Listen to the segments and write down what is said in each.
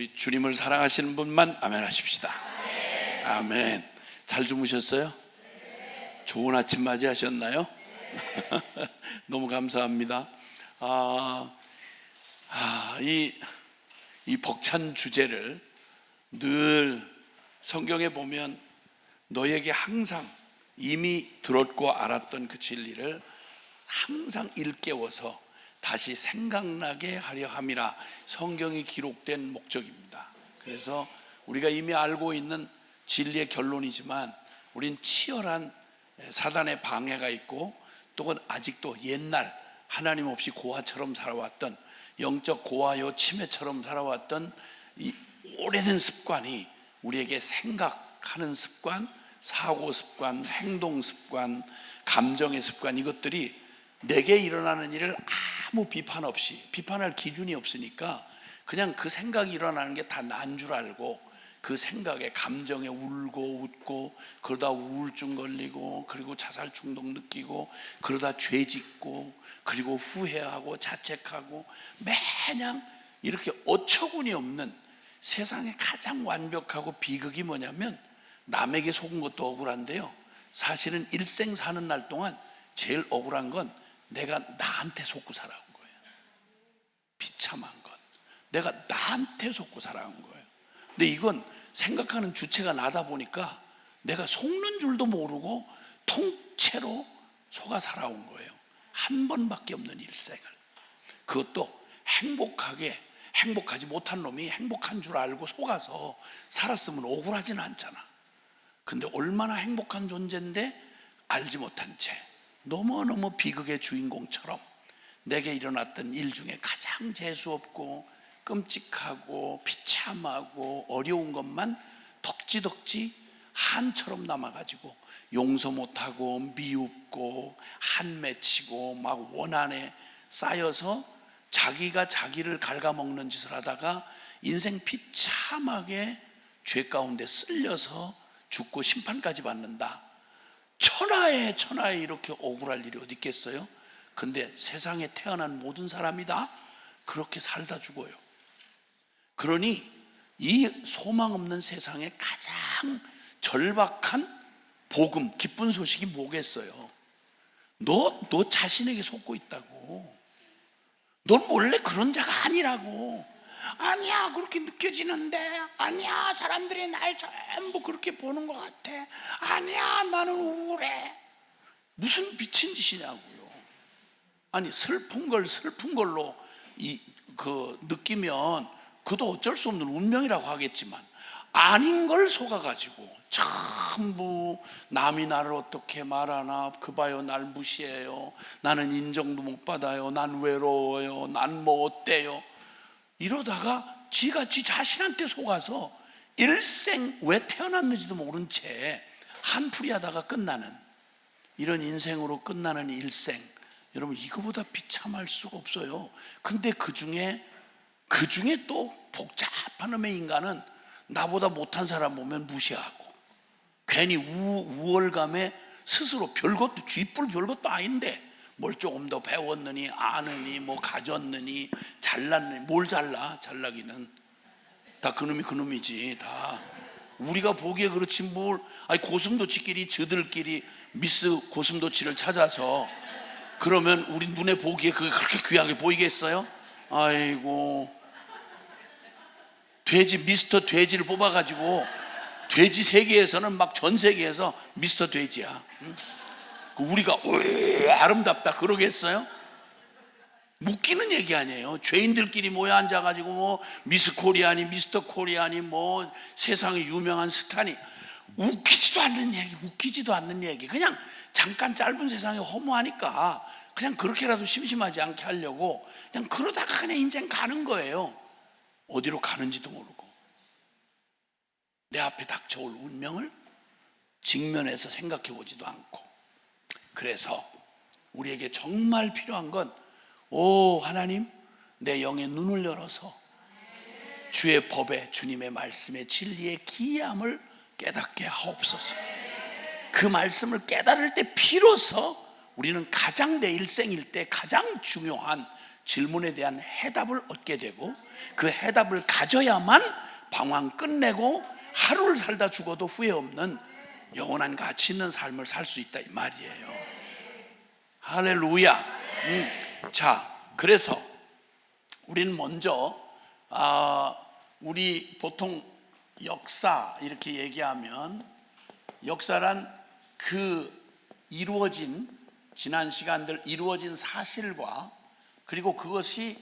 우리 주님을 사랑하시는 분만 아멘 하십시다. 아멘. 잘 주무셨어요? 좋은 아침 맞이하셨나요? 너무 감사합니다. 이 벅찬 주제를 늘 성경에 보면 너에게 항상 이미 들었고 알았던 그 진리를 항상 일깨워서 다시 생각나게 하려 함이라 성경이 기록된 목적입니다. 그래서 우리가 이미 알고 있는 진리의 결론이지만 우린 치열한 사단의 방해가 있고 또 아직도 옛날 하나님 없이 고아처럼 살아왔던 영적 고아요 치매처럼 살아왔던 이 오래된 습관이 우리에게 생각하는 습관, 사고 습관, 행동 습관, 감정의 습관, 이것들이 내게 일어나는 일을 아무 비판 없이, 비판할 기준이 없으니까 그냥 그 생각이 일어나는 게 다 난 줄 알고 그 생각에 감정에 울고 웃고 그러다 우울증 걸리고 그리고 자살 충동 느끼고 그러다 죄 짓고 그리고 후회하고 자책하고 매냥 이렇게 어처구니 없는 세상에 가장 완벽하고 비극이 뭐냐면 남에게 속은 것도 억울한데요, 사실은 일생 사는 날 동안 제일 억울한 건 내가 나한테 속고 살아온 거예요. 비참한 건 내가 나한테 속고 살아온 거예요. 근데 이건 생각하는 주체가 나다 보니까 내가 속는 줄도 모르고 통째로 속아 살아온 거예요. 한 번밖에 없는 일생을. 그것도 행복하지 못한 놈이 행복한 줄 알고 속아서 살았으면 억울하지는 않잖아. 근데 얼마나 행복한 존재인데 알지 못한 채 너무너무 비극의 주인공처럼 내게 일어났던 일 중에 가장 재수없고 끔찍하고 비참하고 어려운 것만 덕지덕지 한처럼 남아가지고 용서 못하고 미웁고 한맺히고 막 원한에 쌓여서 자기가 자기를 갉아먹는 짓을 하다가 인생 비참하게 죄 가운데 쓸려서 죽고 심판까지 받는다. 천하에 이렇게 억울할 일이 어디 있겠어요? 근데 세상에 태어난 모든 사람이 다 그렇게 살다 죽어요. 그러니 이 소망 없는 세상에 가장 절박한 복음, 기쁜 소식이 뭐겠어요? 너 자신에게 속고 있다고. 넌 원래 그런 자가 아니라고. 아니야, 그렇게 느껴지는데. 아니야, 사람들이 날 전부 그렇게 보는 것 같아. 아니야, 나는 우울해. 무슨 미친 짓이냐고요. 아니, 슬픈 걸로 느끼면 그도 어쩔 수 없는 운명이라고 하겠지만 아닌 걸 속아가지고 전부 남이 나를 어떻게 말하나, 그 봐요, 날 무시해요, 나는 인정도 못 받아요, 난 외로워요, 난 뭐 어때요, 이러다가 지가 지 자신한테 속아서 일생 왜 태어났는지도 모른 채 한풀이 하다가 끝나는 이런 인생으로 끝나는 일생, 여러분 이거보다 비참할 수가 없어요. 근데 그 중에 또 복잡한 놈의 인간은 나보다 못한 사람 보면 무시하고 괜히 우월감에 스스로 별것도 쥐뿔 별것도 아닌데 뭘 조금 더 배웠느니 아느니 뭐 가졌느니 잘났느니, 뭘 잘나기는 다 그놈이지. 다 우리가 보기에 그렇지 뭘. 아니, 고슴도치끼리 저들끼리 미스 고슴도치를 찾아서 그러면 우리 눈에 보기에 그게 그렇게 귀하게 보이겠어요? 아이고, 미스터 돼지를 뽑아가지고 돼지 세계에서는 막 전 세계에서 미스터 돼지야. 응? 우리가 아름답다 그러겠어요? 웃기는 얘기 아니에요. 죄인들끼리 모여 앉아가지고 뭐 미스 코리아니 미스터 코리아니 뭐 세상에 유명한 스타니, 웃기지도 않는 얘기. 그냥 잠깐 짧은 세상에 허무하니까 그냥 그렇게라도 심심하지 않게 하려고 그냥 그러다가 그냥 인생 가는 거예요. 어디로 가는지도 모르고 내 앞에 닥쳐올 운명을 직면해서 생각해 보지도 않고. 그래서 우리에게 정말 필요한 건, 하나님, 내 영의 눈을 열어서 주의 법에, 주님의 말씀의 진리의 기이함을 깨닫게 하옵소서. 그 말씀을 깨달을 때 비로소 우리는 가장 내 일생일 때 가장 중요한 질문에 대한 해답을 얻게 되고 그 해답을 가져야만 방황 끝내고 하루를 살다 죽어도 후회 없는 영원한 가치 있는 삶을 살 수 있다 이 말이에요. 할렐루야. 자, 그래서 우리는 먼저 우리 보통 역사 이렇게 얘기하면 역사란 그 이루어진 지난 시간들 이루어진 사실과 그리고 그것이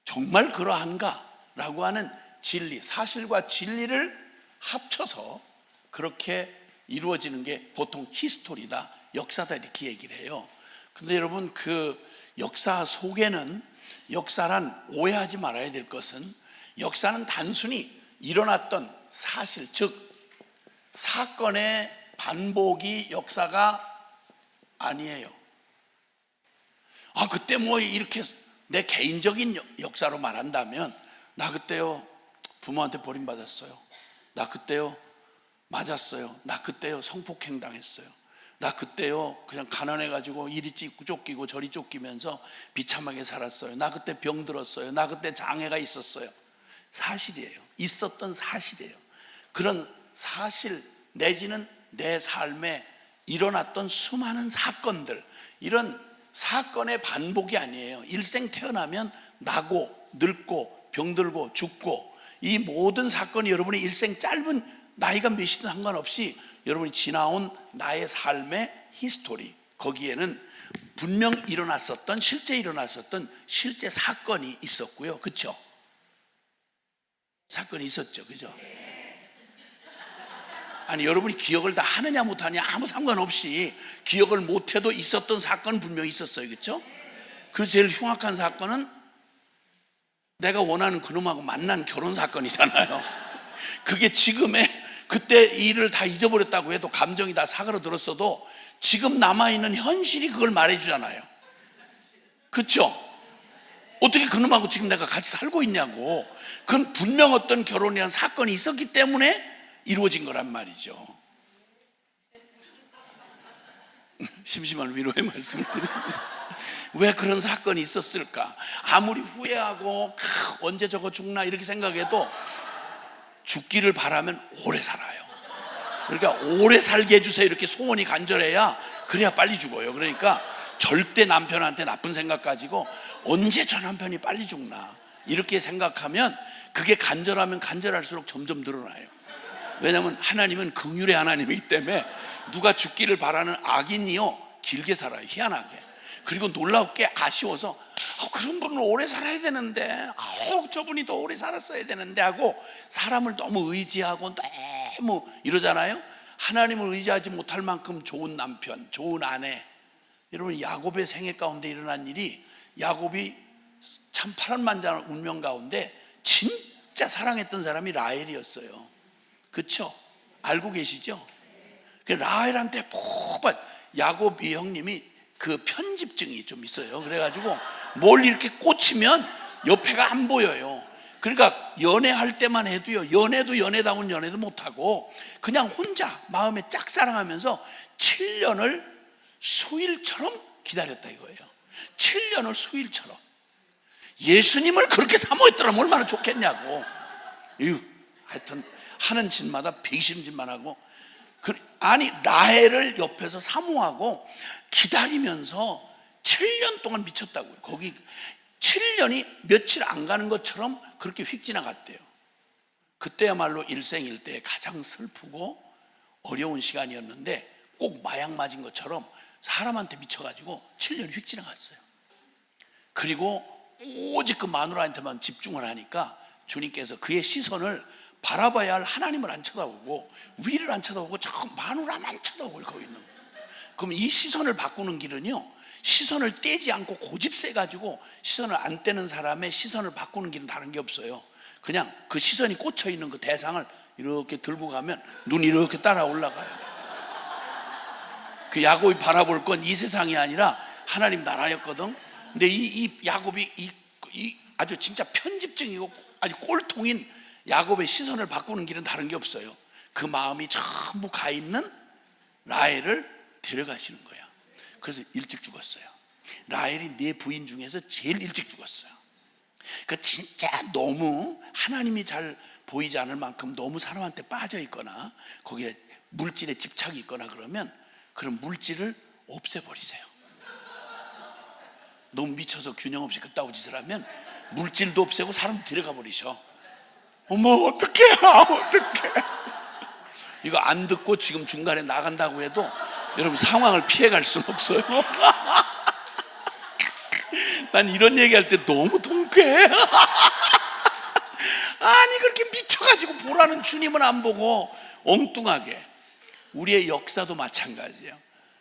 정말 그러한가라고 하는 진리, 사실과 진리를 합쳐서 그렇게 이루어지는 게 보통 히스토리다, 역사다 이렇게 얘기를 해요. 근데 여러분 그 역사 속에는 역사란 오해하지 말아야 될 것은 역사는 단순히 일어났던 사실, 즉 사건의 반복이 역사가 아니에요. 그때 뭐 이렇게 내 개인적인 역사로 말한다면 나 그때요 부모한테 버림받았어요. 나 그때요 맞았어요. 나 그때요 성폭행 당했어요. 나 그때요 그냥 가난해가지고 이리 쫓기고 저리 쫓기면서 비참하게 살았어요. 나 그때 병들었어요. 나 그때 장애가 있었어요. 사실이에요. 있었던 사실이에요. 그런 사실 내지는 내 삶에 일어났던 수많은 사건들, 이런 사건의 반복이 아니에요. 일생 태어나면 나고 늙고 병들고 죽고 이 모든 사건이 여러분의 일생 짧은 나이가 몇이든 상관없이 여러분이 지나온 나의 삶의 히스토리, 거기에는 분명 일어났었던 실제 사건이 있었고요. 그렇죠? 사건이 있었죠. 그죠? 아니 여러분이 기억을 다 하느냐 못하느냐 아무 상관없이 기억을 못해도 있었던 사건은 분명히 있었어요. 그렇죠? 그 제일 흉악한 사건은 내가 원하는 그놈하고 만난 결혼 사건이잖아요. 그게 지금의 그때 일을 다 잊어버렸다고 해도 감정이 다 사그러들었어도 지금 남아있는 현실이 그걸 말해주잖아요. 그렇죠? 어떻게 그놈하고 지금 내가 같이 살고 있냐고. 그건 분명 어떤 결혼이라는 사건이 있었기 때문에 이루어진 거란 말이죠. 심심한 위로의 말씀을 드립니다. 왜 그런 사건이 있었을까? 아무리 후회하고 언제 저거 죽나 이렇게 생각해도 죽기를 바라면 오래 살아요. 그러니까 오래 살게 해주세요 이렇게 소원이 간절해야 그래야 빨리 죽어요. 그러니까 절대 남편한테 나쁜 생각 가지고 언제 저 남편이 빨리 죽나 이렇게 생각하면 그게 간절하면 간절할수록 점점 늘어나요. 왜냐하면 하나님은 긍휼의 하나님이기 때문에 누가 죽기를 바라는 악인이요 길게 살아요. 희한하게. 그리고 놀랍게 아쉬워서 그런 분은 오래 살아야 되는데 저분이 더 오래 살았어야 되는데 하고 사람을 너무 의지하고 너무 이러잖아요. 하나님을 의지하지 못할 만큼 좋은 남편, 좋은 아내. 여러분 야곱의 생애 가운데 일어난 일이, 야곱이 참 파란만장한 운명 가운데 진짜 사랑했던 사람이 라헬이었어요. 그렇죠? 알고 계시죠? 라헬한테 폭발. 야곱이 형님이 그 편집증이 좀 있어요. 그래가지고 뭘 이렇게 꽂히면 옆에가 안 보여요. 그러니까 연애할 때만 해도요, 연애다운 연애도 못하고 그냥 혼자 마음에 짝사랑하면서 7년을 수일처럼 기다렸다 이거예요. 7년을 수일처럼. 예수님을 그렇게 사모했더라면 얼마나 좋겠냐고. 하여튼 하는 짓마다 배기싫은 짓만 하고. 아니 라헬을 옆에서 사모하고 기다리면서 7년 동안 미쳤다고요. 거기 7년이 며칠 안 가는 것처럼 그렇게 휙 지나갔대요. 그때야말로 일생일대에 가장 슬프고 어려운 시간이었는데 꼭 마약 맞은 것처럼 사람한테 미쳐가지고 7년이 휙 지나갔어요. 그리고 오직 그 마누라한테만 집중을 하니까 주님께서 그의 시선을 바라봐야 할 하나님을 안 쳐다보고 위를 안 쳐다보고 저 마누라만 쳐다보고 거기 있는 거예요. 그럼 이 시선을 바꾸는 길은요, 시선을 떼지 않고 고집세 가지고 시선을 안 떼는 사람의 시선을 바꾸는 길은 다른 게 없어요. 그냥 그 시선이 꽂혀 있는 그 대상을 이렇게 들고 가면 눈이 이렇게 따라 올라가요. 그 야곱이 바라볼 건 이 세상이 아니라 하나님 나라였거든. 근데 이 야곱이 이 아주 진짜 편집증이고 아주 꼴통인 야곱의 시선을 바꾸는 길은 다른 게 없어요. 그 마음이 전부 가 있는 라헬을 데려가시는 거야. 그래서 일찍 죽었어요. 라헬이 네 부인 중에서 제일 일찍 죽었어요. 그 진짜 너무 하나님이 잘 보이지 않을 만큼 너무 사람한테 빠져 있거나 거기에 물질에 집착이 있거나 그러면 그런 물질을 없애버리세요. 너무 미쳐서 균형 없이 그따구 짓을 하면 물질도 없애고 사람도 데려가 버리셔. 어머 어떡해 어떡해. 이거 안 듣고 지금 중간에 나간다고 해도 여러분 상황을 피해갈 수는 없어요. 난 이런 얘기할 때 너무 통쾌해. 아니 그렇게 미쳐가지고 보라는 주님은 안 보고 엉뚱하게. 우리의 역사도 마찬가지예요.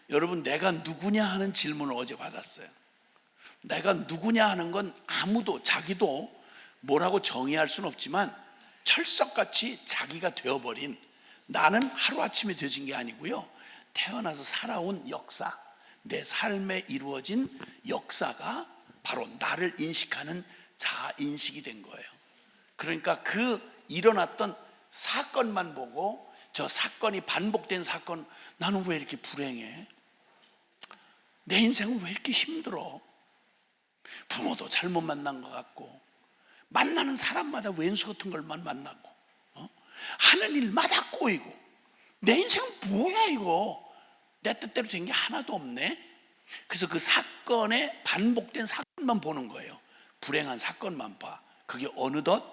여러분 내가 누구냐 하는 질문을 어제 받았어요. 내가 누구냐 하는 건 아무도 자기도 뭐라고 정의할 수는 없지만 철석같이 자기가 되어버린, 나는 하루아침에 되어진 게 아니고요, 태어나서 살아온 역사, 내 삶에 이루어진 역사가 바로 나를 인식하는 자아인식이 된 거예요. 그러니까 그 일어났던 사건만 보고 저 사건이 반복된 사건, 나는 왜 이렇게 불행해? 내 인생은 왜 이렇게 힘들어? 부모도 잘못 만난 것 같고, 만나는 사람마다 왼수 같은 걸만 만나고, 하는 일마다 꼬이고, 내 인생은 뭐야 이거? 내 뜻대로 된 게 하나도 없네. 그래서 그 사건에 반복된 사건만 보는 거예요. 불행한 사건만 봐. 그게 어느덧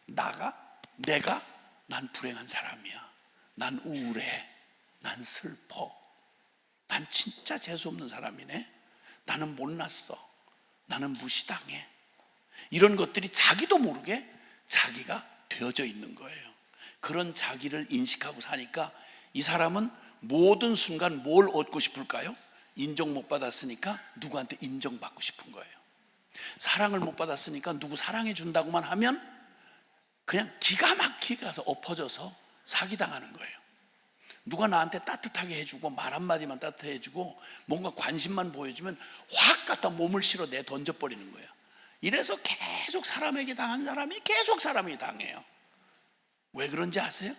내가 난 불행한 사람이야, 난 우울해, 난 슬퍼, 난 진짜 재수없는 사람이네, 나는 못났어, 나는 무시당해. 이런 것들이 자기도 모르게 자기가 되어져 있는 거예요. 그런 자기를 인식하고 사니까 이 사람은 모든 순간 뭘 얻고 싶을까요? 인정 못 받았으니까 누구한테 인정받고 싶은 거예요. 사랑을 못 받았으니까 누구 사랑해 준다고만 하면 그냥 기가 막히게 가서 엎어져서 사기당하는 거예요. 누가 나한테 따뜻하게 해주고 말 한마디만 따뜻하게 해주고 뭔가 관심만 보여주면 확 갖다 몸을 실어 내 던져버리는 거예요. 이래서 계속 사람에게 당한 사람이 계속 사람에게 당해요. 왜 그런지 아세요?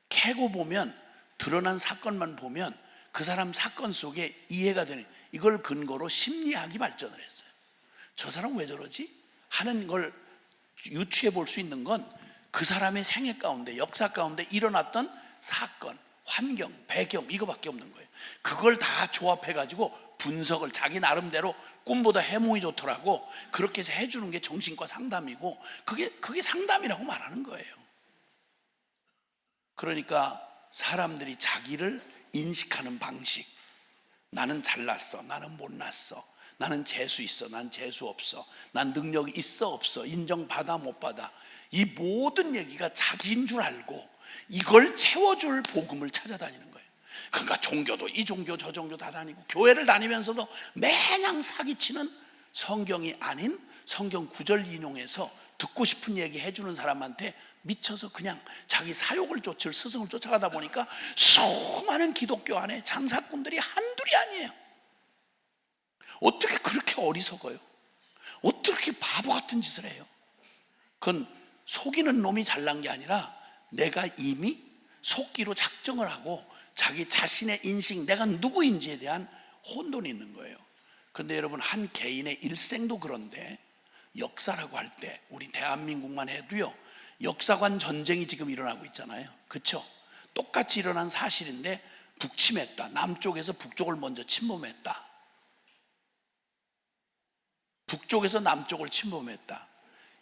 캐고 보면, 드러난 사건만 보면 그 사람 사건 속에 이해가 되는, 이걸 근거로 심리학이 발전을 했어요. 저 사람 왜 저러지? 하는 걸 유추해 볼 수 있는 건 그 사람의 생애 가운데, 역사 가운데 일어났던 사건, 환경, 배경, 이거밖에 없는 거예요. 그걸 다 조합해 가지고 분석을 자기 나름대로, 꿈보다 해몽이 좋더라고, 그렇게 해서 해주는 게 정신과 상담이고, 그게 상담이라고 말하는 거예요. 그러니까 사람들이 자기를 인식하는 방식, 나는 잘났어, 나는 못났어, 나는 재수 있어, 난 재수 없어, 난 능력이 있어 없어, 인정받아 못 받아, 이 모든 얘기가 자기인 줄 알고 이걸 채워줄 복음을 찾아다니는 거예요. 그러니까 종교도 이 종교 저 종교 다 다니고, 교회를 다니면서도 매냥 사기치는, 성경이 아닌 성경 구절 인용해서 듣고 싶은 얘기 해주는 사람한테 미쳐서 그냥 자기 사욕을 쫓을 스승을 쫓아가다 보니까 수많은 기독교 안에 장사꾼들이 한둘이 아니에요. 어떻게 그렇게 어리석어요? 어떻게 바보 같은 짓을 해요? 그건 속이는 놈이 잘난 게 아니라 내가 이미 속기로 작정을 하고 자기 자신의 인식, 내가 누구인지에 대한 혼돈이 있는 거예요. 그런데 여러분, 한 개인의 일생도 그런데 역사라고 할 때 우리 대한민국만 해도요, 역사관 전쟁이 지금 일어나고 있잖아요. 그렇죠? 똑같이 일어난 사실인데 북침했다, 남쪽에서 북쪽을 먼저 침범했다, 북쪽에서 남쪽을 침범했다.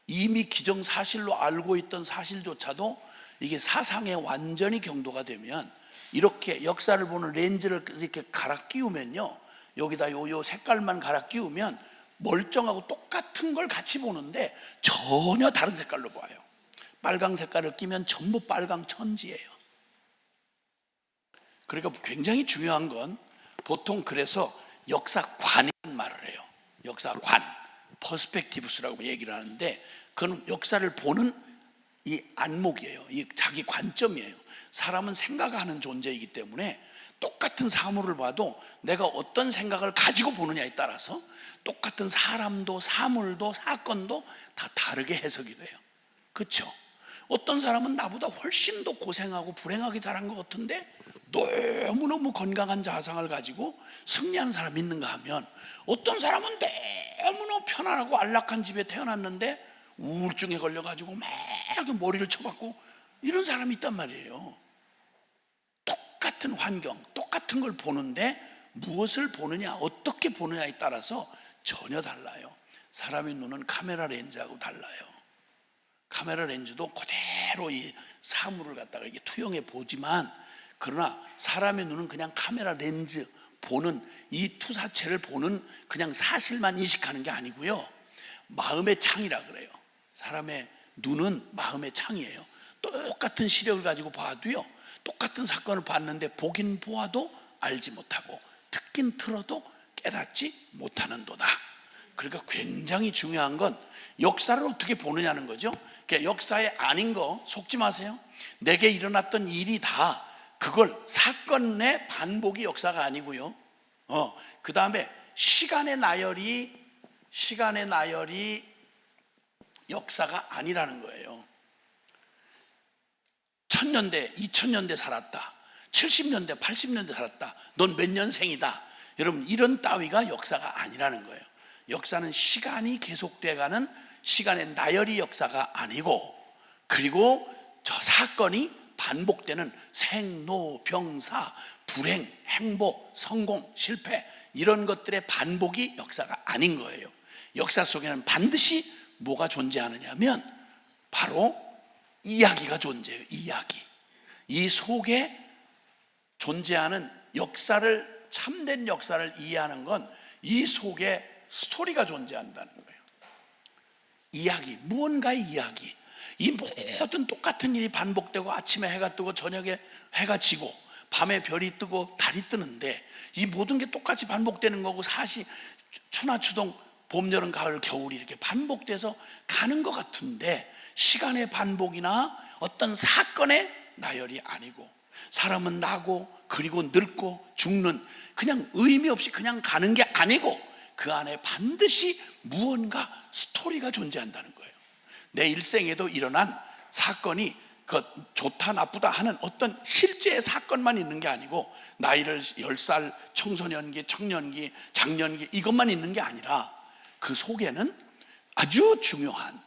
이미 기정사실로 알고 있던 사실조차도 이게 사상에 완전히 경도가 되면, 이렇게 역사를 보는 렌즈를 이렇게 갈아 끼우면요, 여기다 요 색깔만 갈아 끼우면 멀쩡하고 똑같은 걸 같이 보는데 전혀 다른 색깔로 봐요. 빨강 색깔을 끼면 전부 빨강 천지예요. 그러니까 굉장히 중요한 건, 보통 그래서 역사관이라는 말을 해요. 역사관, 퍼스펙티브스라고 얘기를 하는데, 그건 역사를 보는 이 안목이에요. 이 자기 관점이에요. 사람은 생각하는 존재이기 때문에 똑같은 사물을 봐도 내가 어떤 생각을 가지고 보느냐에 따라서 똑같은 사람도 사물도 사건도 다 다르게 해석이 돼요. 그렇죠? 어떤 사람은 나보다 훨씬 더 고생하고 불행하게 자란 것 같은데 너무너무 건강한 자상을 가지고 승리하는 사람이 있는가 하면, 어떤 사람은 너무너무 편안하고 안락한 집에 태어났는데 우울증에 걸려가지고 막 머리를 쳐박고 이런 사람이 있단 말이에요. 똑같은 환경, 똑같은 걸 보는데 무엇을 보느냐, 어떻게 보느냐에 따라서 전혀 달라요. 사람의 눈은 카메라 렌즈하고 달라요. 카메라 렌즈도 그대로 이 사물을 갖다가 이게 투영해 보지만, 그러나 사람의 눈은 그냥 카메라 렌즈 보는, 이 투사체를 보는 그냥 사실만 인식하는 게 아니고요, 마음의 창이라 그래요. 사람의 눈은 마음의 창이에요. 똑같은 시력을 가지고 봐도요, 똑같은 사건을 봤는데 보긴 보아도 알지 못하고 듣긴 들어도 깨닫지 못하는도다. 그러니까 굉장히 중요한 건 역사를 어떻게 보느냐는 거죠. 그러니까 역사에 아닌 거 속지 마세요. 내게 일어났던 일이 다 그걸 사건의 반복이 역사가 아니고요, 그 다음에 시간의 나열이 역사가 아니라는 거예요. 1000년대 2000년대 살았다, 70년대 80년대 살았다, 넌 몇 년생이다, 여러분 이런 따위가 역사가 아니라는 거예요. 역사는 시간이 계속돼가는 시간의 나열이 역사가 아니고, 그리고 저 사건이 반복되는 생로병사, 불행, 행복, 성공, 실패, 이런 것들의 반복이 역사가 아닌 거예요. 역사 속에는 반드시 뭐가 존재하느냐면 바로 이야기가 존재해요. 이야기. 이 속에 존재하는 역사를, 참된 역사를 이해하는 건 이 속에 스토리가 존재한다는 거예요. 이야기, 무언가의 이야기. 이 모든 똑같은 일이 반복되고, 아침에 해가 뜨고 저녁에 해가 지고 밤에 별이 뜨고 달이 뜨는데, 이 모든 게 똑같이 반복되는 거고, 사실 추나 추동, 봄, 여름, 가을, 겨울이 이렇게 반복돼서 가는 것 같은데, 시간의 반복이나 어떤 사건의 나열이 아니고, 사람은 나고 그리고 늙고 죽는, 그냥 의미 없이 그냥 가는 게 아니고, 그 안에 반드시 무언가 스토리가 존재한다는 거예요. 내 일생에도 일어난 사건이 그 좋다 나쁘다 하는 어떤 실제의 사건만 있는 게 아니고, 나이를 10살, 청소년기, 청년기, 장년기 이것만 있는 게 아니라 그 속에는 아주 중요한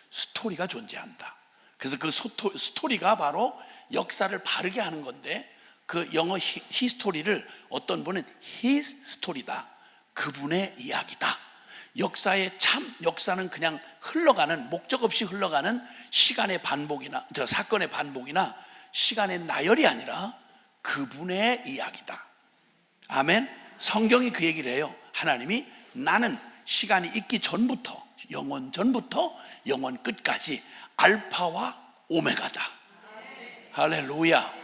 스토리가 존재한다. 그래서 그 스토리가 바로 역사를 바르게 하는 건데, 그 영어 히스토리를 어떤 분은 히스토리다, 그분의 이야기다. 역사는 그냥 흘러가는, 목적 없이 흘러가는 시간의 반복이나 저 사건의 반복이나 시간의 나열이 아니라 그분의 이야기다. 아멘. 성경이 그 얘기를 해요. 하나님이 나는 시간이 있기 전부터, 영원 전부터 영원 끝까지 알파와 오메가다. 할렐루야.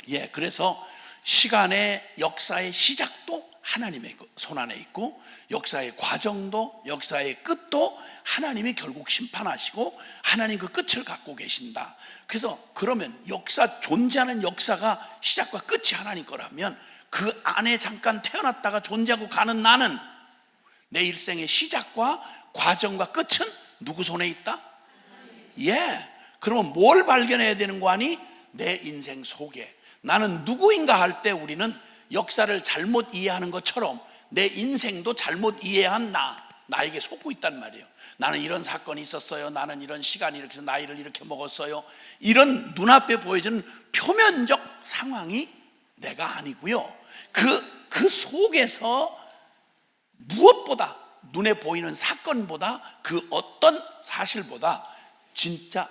예, 그래서 시간의 역사의 시작도 하나님의 손 안에 있고, 역사의 과정도, 역사의 끝도 하나님이 결국 심판하시고 하나님 그 끝을 갖고 계신다. 그래서 그러면 존재하는 역사가 시작과 끝이 하나님 거라면, 그 안에 잠깐 태어났다가 존재하고 가는 나는, 내 일생의 시작과 과정과 끝은 누구 손에 있다? 예. 그러면 뭘 발견해야 되는 거 아니? 내 인생 속에 나는 누구인가 할 때, 우리는 역사를 잘못 이해하는 것처럼 내 인생도 잘못 이해한 나에게 속고 있단 말이에요. 나는 이런 사건이 있었어요, 나는 이런 시간이 이렇게 해서 나이를 이렇게 먹었어요, 이런 눈앞에 보여지는 표면적 상황이 내가 아니고요, 그 속에서 무엇보다, 눈에 보이는 사건보다, 그 어떤 사실보다 진짜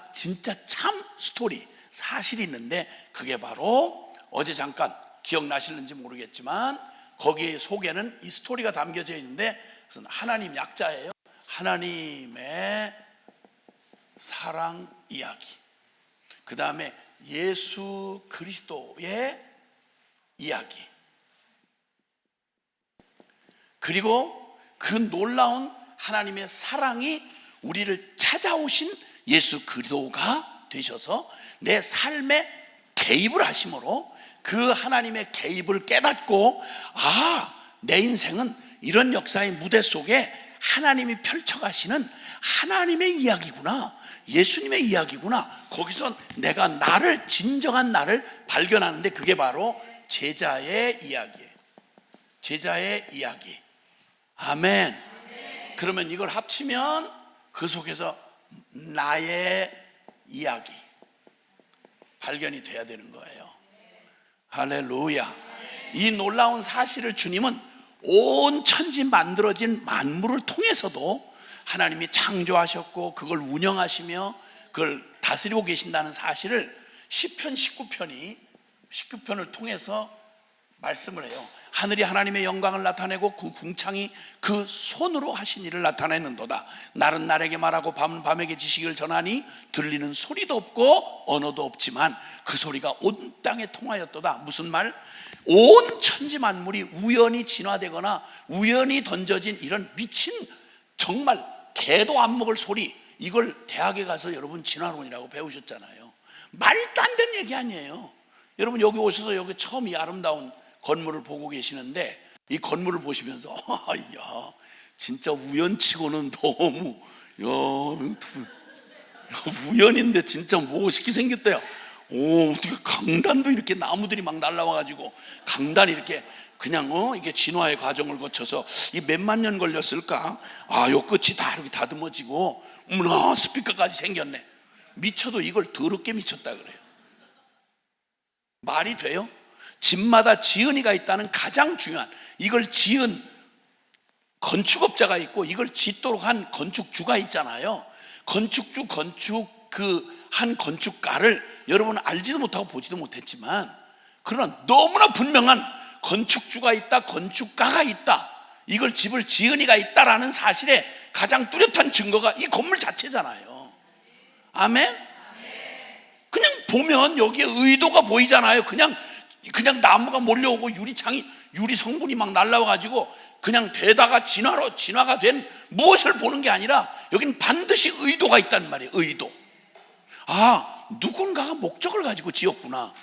참 스토리, 사실이 있는데, 그게 바로 어제 잠깐 기억나실는지 모르겠지만 거기 속에는 이 스토리가 담겨져 있는데, 그것은 하나님 약자예요. 하나님의 사랑 이야기, 그 다음에 예수 그리스도의 이야기, 그리고 그 놀라운 하나님의 사랑이 우리를 찾아오신 예수 그리스도가 되셔서 내 삶에 개입을 하심으로, 그 하나님의 개입을 깨닫고, 내 인생은 이런 역사의 무대 속에 하나님이 펼쳐가시는 하나님의 이야기구나, 예수님의 이야기구나. 거기서 내가 나를, 진정한 나를 발견하는데 그게 바로 제자의 이야기예요. 제자의 이야기. 아멘. 그러면 이걸 합치면 그 속에서 나의 이야기 발견이 돼야 되는 거예요. 할렐루야. 이 놀라운 사실을 주님은 온 천지 만들어진 만물을 통해서도 하나님이 창조하셨고 그걸 운영하시며 그걸 다스리고 계신다는 사실을 시편 19편을 통해서 말씀을 해요. 하늘이 하나님의 영광을 나타내고 그 궁창이 그 손으로 하신 일을 나타내는도다. 날은 날에게 말하고 밤은 밤에게 지식을 전하니 들리는 소리도 없고 언어도 없지만 그 소리가 온 땅에 통하였도다. 무슨 말? 온 천지 만물이 우연히 진화되거나 우연히 던져진 이런 미친, 정말 개도 안 먹을 소리, 이걸 대학에 가서 여러분 진화론이라고 배우셨잖아요. 말도 안 되는 얘기 아니에요. 여러분 여기 오셔서 여기 처음 이 아름다운 건물을 보고 계시는데 이 건물을 보시면서 야, 진짜 우연치고는 너무 우연인데 진짜 멋있게 생겼대요. 어떻게 강단도 이렇게 나무들이 막 날라와가지고 강단이 이렇게 그냥 이게 진화의 과정을 거쳐서 이 몇만 년 걸렸을까? 요 끝이 다 이렇게 다듬어지고 어머나 스피커까지 생겼네. 미쳐도 이걸 더럽게 미쳤다 그래요. 말이 돼요? 집마다 지은이가 있다는 가장 중요한, 이걸 지은 건축업자가 있고 이걸 짓도록 한 건축주가 있잖아요. 건축주, 한 건축가를 여러분은 알지도 못하고 보지도 못했지만 그러나 너무나 분명한 건축주가 있다, 건축가가 있다, 이걸 집을 지은이가 있다라는 사실에 가장 뚜렷한 증거가 이 건물 자체잖아요. 아멘? 그냥 보면 여기에 의도가 보이잖아요. 그냥 나무가 몰려오고 유리 성분이 막 날라와가지고 그냥 되다가 진화가 된 무엇을 보는 게 아니라 여기는 반드시 의도가 있단 말이에요. 의도. 누군가가 목적을 가지고 지었구나.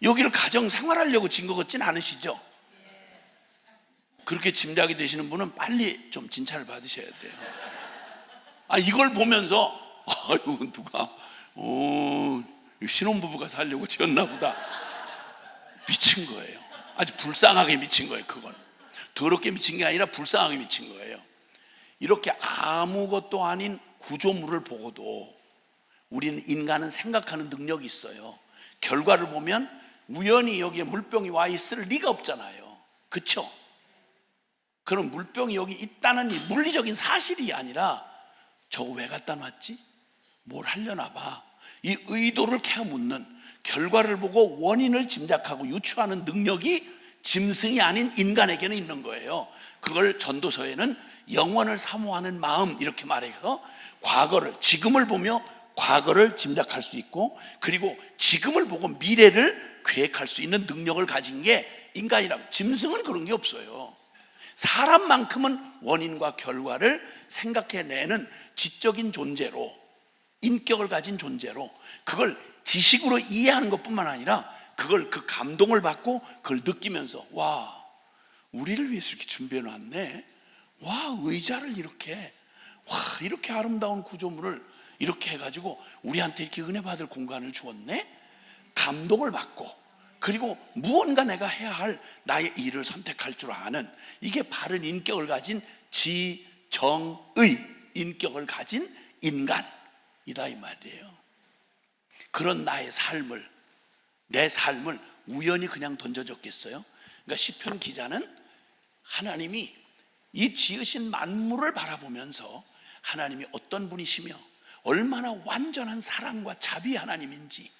여기를 가정 생활하려고 지은 것 같진 않으시죠? 그렇게 짐작이 되시는 분은 빨리 좀 진찰을 받으셔야 돼요. 이걸 보면서 누가 신혼부부가 살려고 지었나 보다. 미친 거예요. 아주 불쌍하게 미친 거예요. 그건 더럽게 미친 게 아니라 불쌍하게 미친 거예요. 이렇게 아무것도 아닌 구조물을 보고도 우리는, 인간은 생각하는 능력이 있어요. 결과를 보면 우연히 여기에 물병이 와 있을 리가 없잖아요. 그렇죠? 그럼 물병이 여기 있다는 이 물리적인 사실이 아니라 저거 왜 갖다 놨지? 뭘 하려나 봐. 이 의도를 캐묻는, 결과를 보고 원인을 짐작하고 유추하는 능력이 짐승이 아닌 인간에게는 있는 거예요. 그걸 전도서에는 영원을 사모하는 마음 이렇게 말해서 과거를, 지금을 보며 과거를 짐작할 수 있고 그리고 지금을 보고 미래를 계획할 수 있는 능력을 가진 게 인간이라고. 짐승은 그런 게 없어요. 사람만큼은 원인과 결과를 생각해내는 지적인 존재로, 인격을 가진 존재로, 그걸 지식으로 이해하는 것뿐만 아니라 그걸, 그 감동을 받고 그걸 느끼면서 와, 우리를 위해서 이렇게 준비해 놨네. 와, 의자를 이렇게, 와, 이렇게 아름다운 구조물을 이렇게 해가지고 우리한테 이렇게 은혜 받을 공간을 주었네. 감동을 받고 그리고 무언가 내가 해야 할 나의 일을 선택할 줄 아는, 이게 바른 인격을 가진 지정의 인격을 가진 인간이다 이 말이에요. 그런 나의 삶을, 내 삶을 우연히 그냥 던져줬겠어요? 그러니까 시편 기자는 하나님이 이 지으신 만물을 바라보면서 하나님이 어떤 분이시며 얼마나 완전한 사랑과 자비 하나님인지,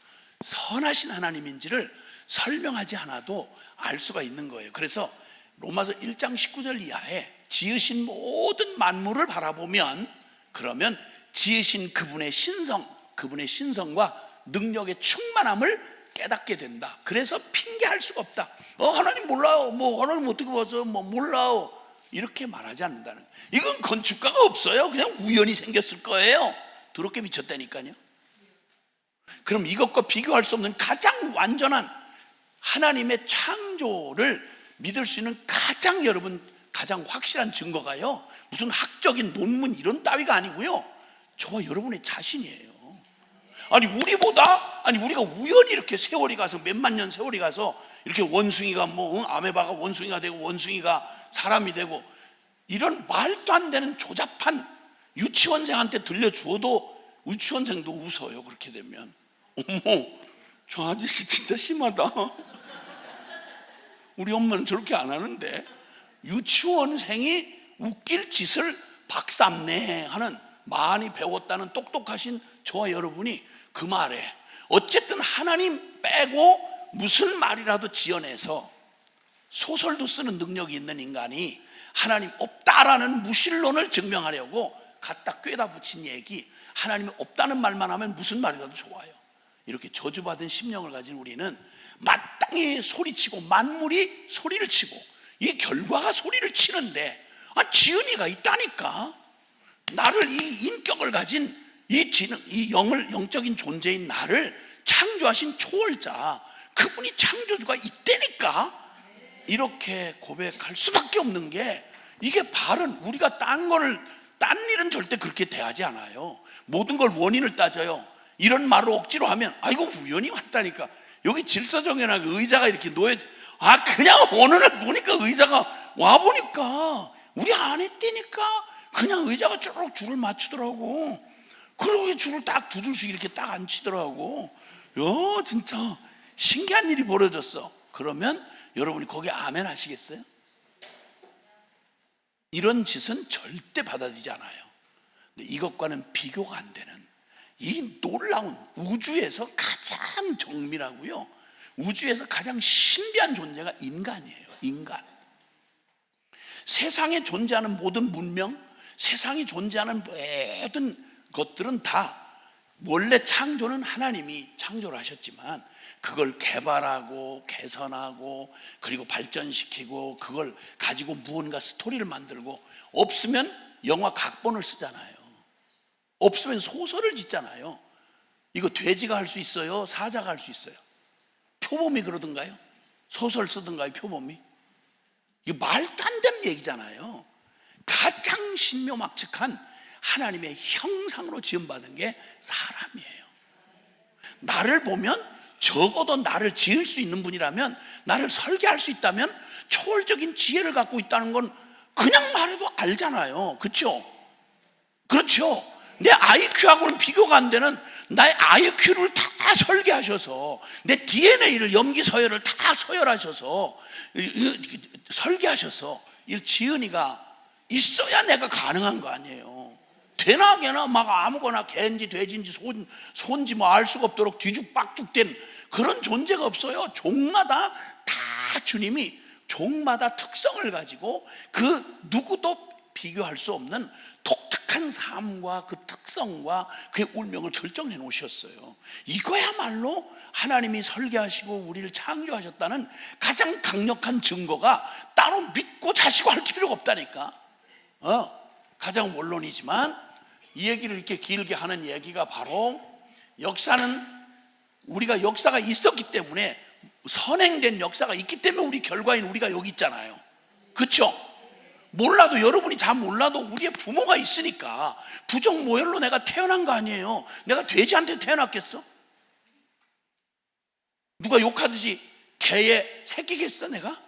선하신 하나님인지를 설명하지 않아도 알 수가 있는 거예요. 그래서 로마서 1장 19절 이하에 지으신 모든 만물을 바라보면, 그러면 지으신 그분의 신성과 능력의 충만함을 깨닫게 된다. 그래서 핑계할 수가 없다. 하나님 몰라요. 하나님 어떻게 봐서 몰라요. 이렇게 말하지 않는다는 거예요. 이건 건축가가 없어요. 그냥 우연히 생겼을 거예요. 더럽게 미쳤다니까요. 그럼 이것과 비교할 수 없는 가장 완전한 하나님의 창조를 믿을 수 있는 가장 가장 확실한 증거가요, 무슨 학적인 논문 이런 따위가 아니고요, 저와 여러분의 자신이에요. 우리가 우연히 이렇게 세월이 가서, 몇만 년 세월이 가서 이렇게 원숭이가 아메바가 원숭이가 되고 원숭이가 사람이 되고, 이런 말도 안 되는 조잡한 유치원생한테 들려주어도 유치원생도 웃어요. 그렇게 되면 어머, 저 아저씨 진짜 심하다. 우리 엄마는 저렇게 안 하는데. 유치원생이 웃길 짓을 박삼내 하는, 많이 배웠다는 똑똑하신 저와 여러분이 그 말에 어쨌든 하나님 빼고 무슨 말이라도 지어내서 소설도 쓰는 능력이 있는 인간이 하나님 없다라는 무신론을 증명하려고 갖다 꿰다 붙인 얘기, 하나님이 없다는 말만 하면 무슨 말이라도 좋아요. 이렇게 저주받은 심령을 가진 우리는 마땅히 소리치고 만물이 소리를 치고 이 결과가 소리를 치는데, 지은이가 있다니까. 나를, 이 인격을 가진 이 지능, 이 영적인 존재인 나를 창조하신 초월자, 그분이 창조주가 있다니까. 이렇게 고백할 수밖에 없는 게, 이게 바른, 우리가 딴 일은 절대 그렇게 대하지 않아요. 모든 걸 원인을 따져요. 이런 말을 억지로 하면 이거 우연히 왔다니까. 여기 질서정연하게 의자가 이렇게 그냥 어느 날 보니까 의자가 와보니까 우리 안 했다니까. 그냥 의자가 쭉 줄을 맞추더라고. 그리고 줄을 딱 두 줄씩 이렇게 딱 앉히더라고. 진짜 신기한 일이 벌어졌어. 그러면 여러분이 거기에 아멘 하시겠어요? 이런 짓은 절대 받아들이지 않아요. 근데 이것과는 비교가 안 되는 이 놀라운, 우주에서 가장 정밀하고요, 우주에서 가장 신비한 존재가 인간이에요. 인간. 세상에 존재하는 모든 문명, 세상에 존재하는 모든 것들은 다 원래 창조는 하나님이 창조를 하셨지만 그걸 개발하고 개선하고 그리고 발전시키고 그걸 가지고 무언가 스토리를 만들고, 없으면 영화 각본을 쓰잖아요. 없으면 소설을 짓잖아요. 이거 돼지가 할 수 있어요? 사자가 할 수 있어요? 표범이 그러던가요? 소설 쓰던가요? 표범이? 이거 말도 안 되는 얘기잖아요. 가장 신묘막측한 하나님의 형상으로 지음받은 게 사람이에요. 나를 보면, 적어도 나를 지을 수 있는 분이라면, 나를 설계할 수 있다면 초월적인 지혜를 갖고 있다는 건 그냥 말해도 알잖아요. 그렇죠? 그렇죠? 내 IQ하고는 비교가 안 되는 나의 IQ를 다 설계하셔서, 내 DNA를, 염기 서열을 다 서열하셔서 설계하셔서 이 지은이가 있어야 내가 가능한 거 아니에요. 되나 개나 막 아무거나 개인지 돼지인지 손지 알 수가 없도록 뒤죽박죽된 그런 존재가 없어요. 종마다 다 주님이 종마다 특성을 가지고 그 누구도 비교할 수 없는 독특한 삶과 그 특성과 그의 운명을 결정해 놓으셨어요. 이거야말로 하나님이 설계하시고 우리를 창조하셨다는 가장 강력한 증거가 따로 믿고 자시고 할 필요가 없다니까. 가장 원론이지만 이 얘기를 이렇게 길게 하는 얘기가 바로, 역사는 우리가 역사가 있었기 때문에, 선행된 역사가 있기 때문에 우리 결과인 우리가 여기 있잖아요. 그렇죠? 몰라도, 여러분이 다 몰라도 우리의 부모가 있으니까 부정모혈로 내가 태어난 거 아니에요. 내가 돼지한테 태어났겠어? 누가 욕하듯이 개의 새끼겠어 내가?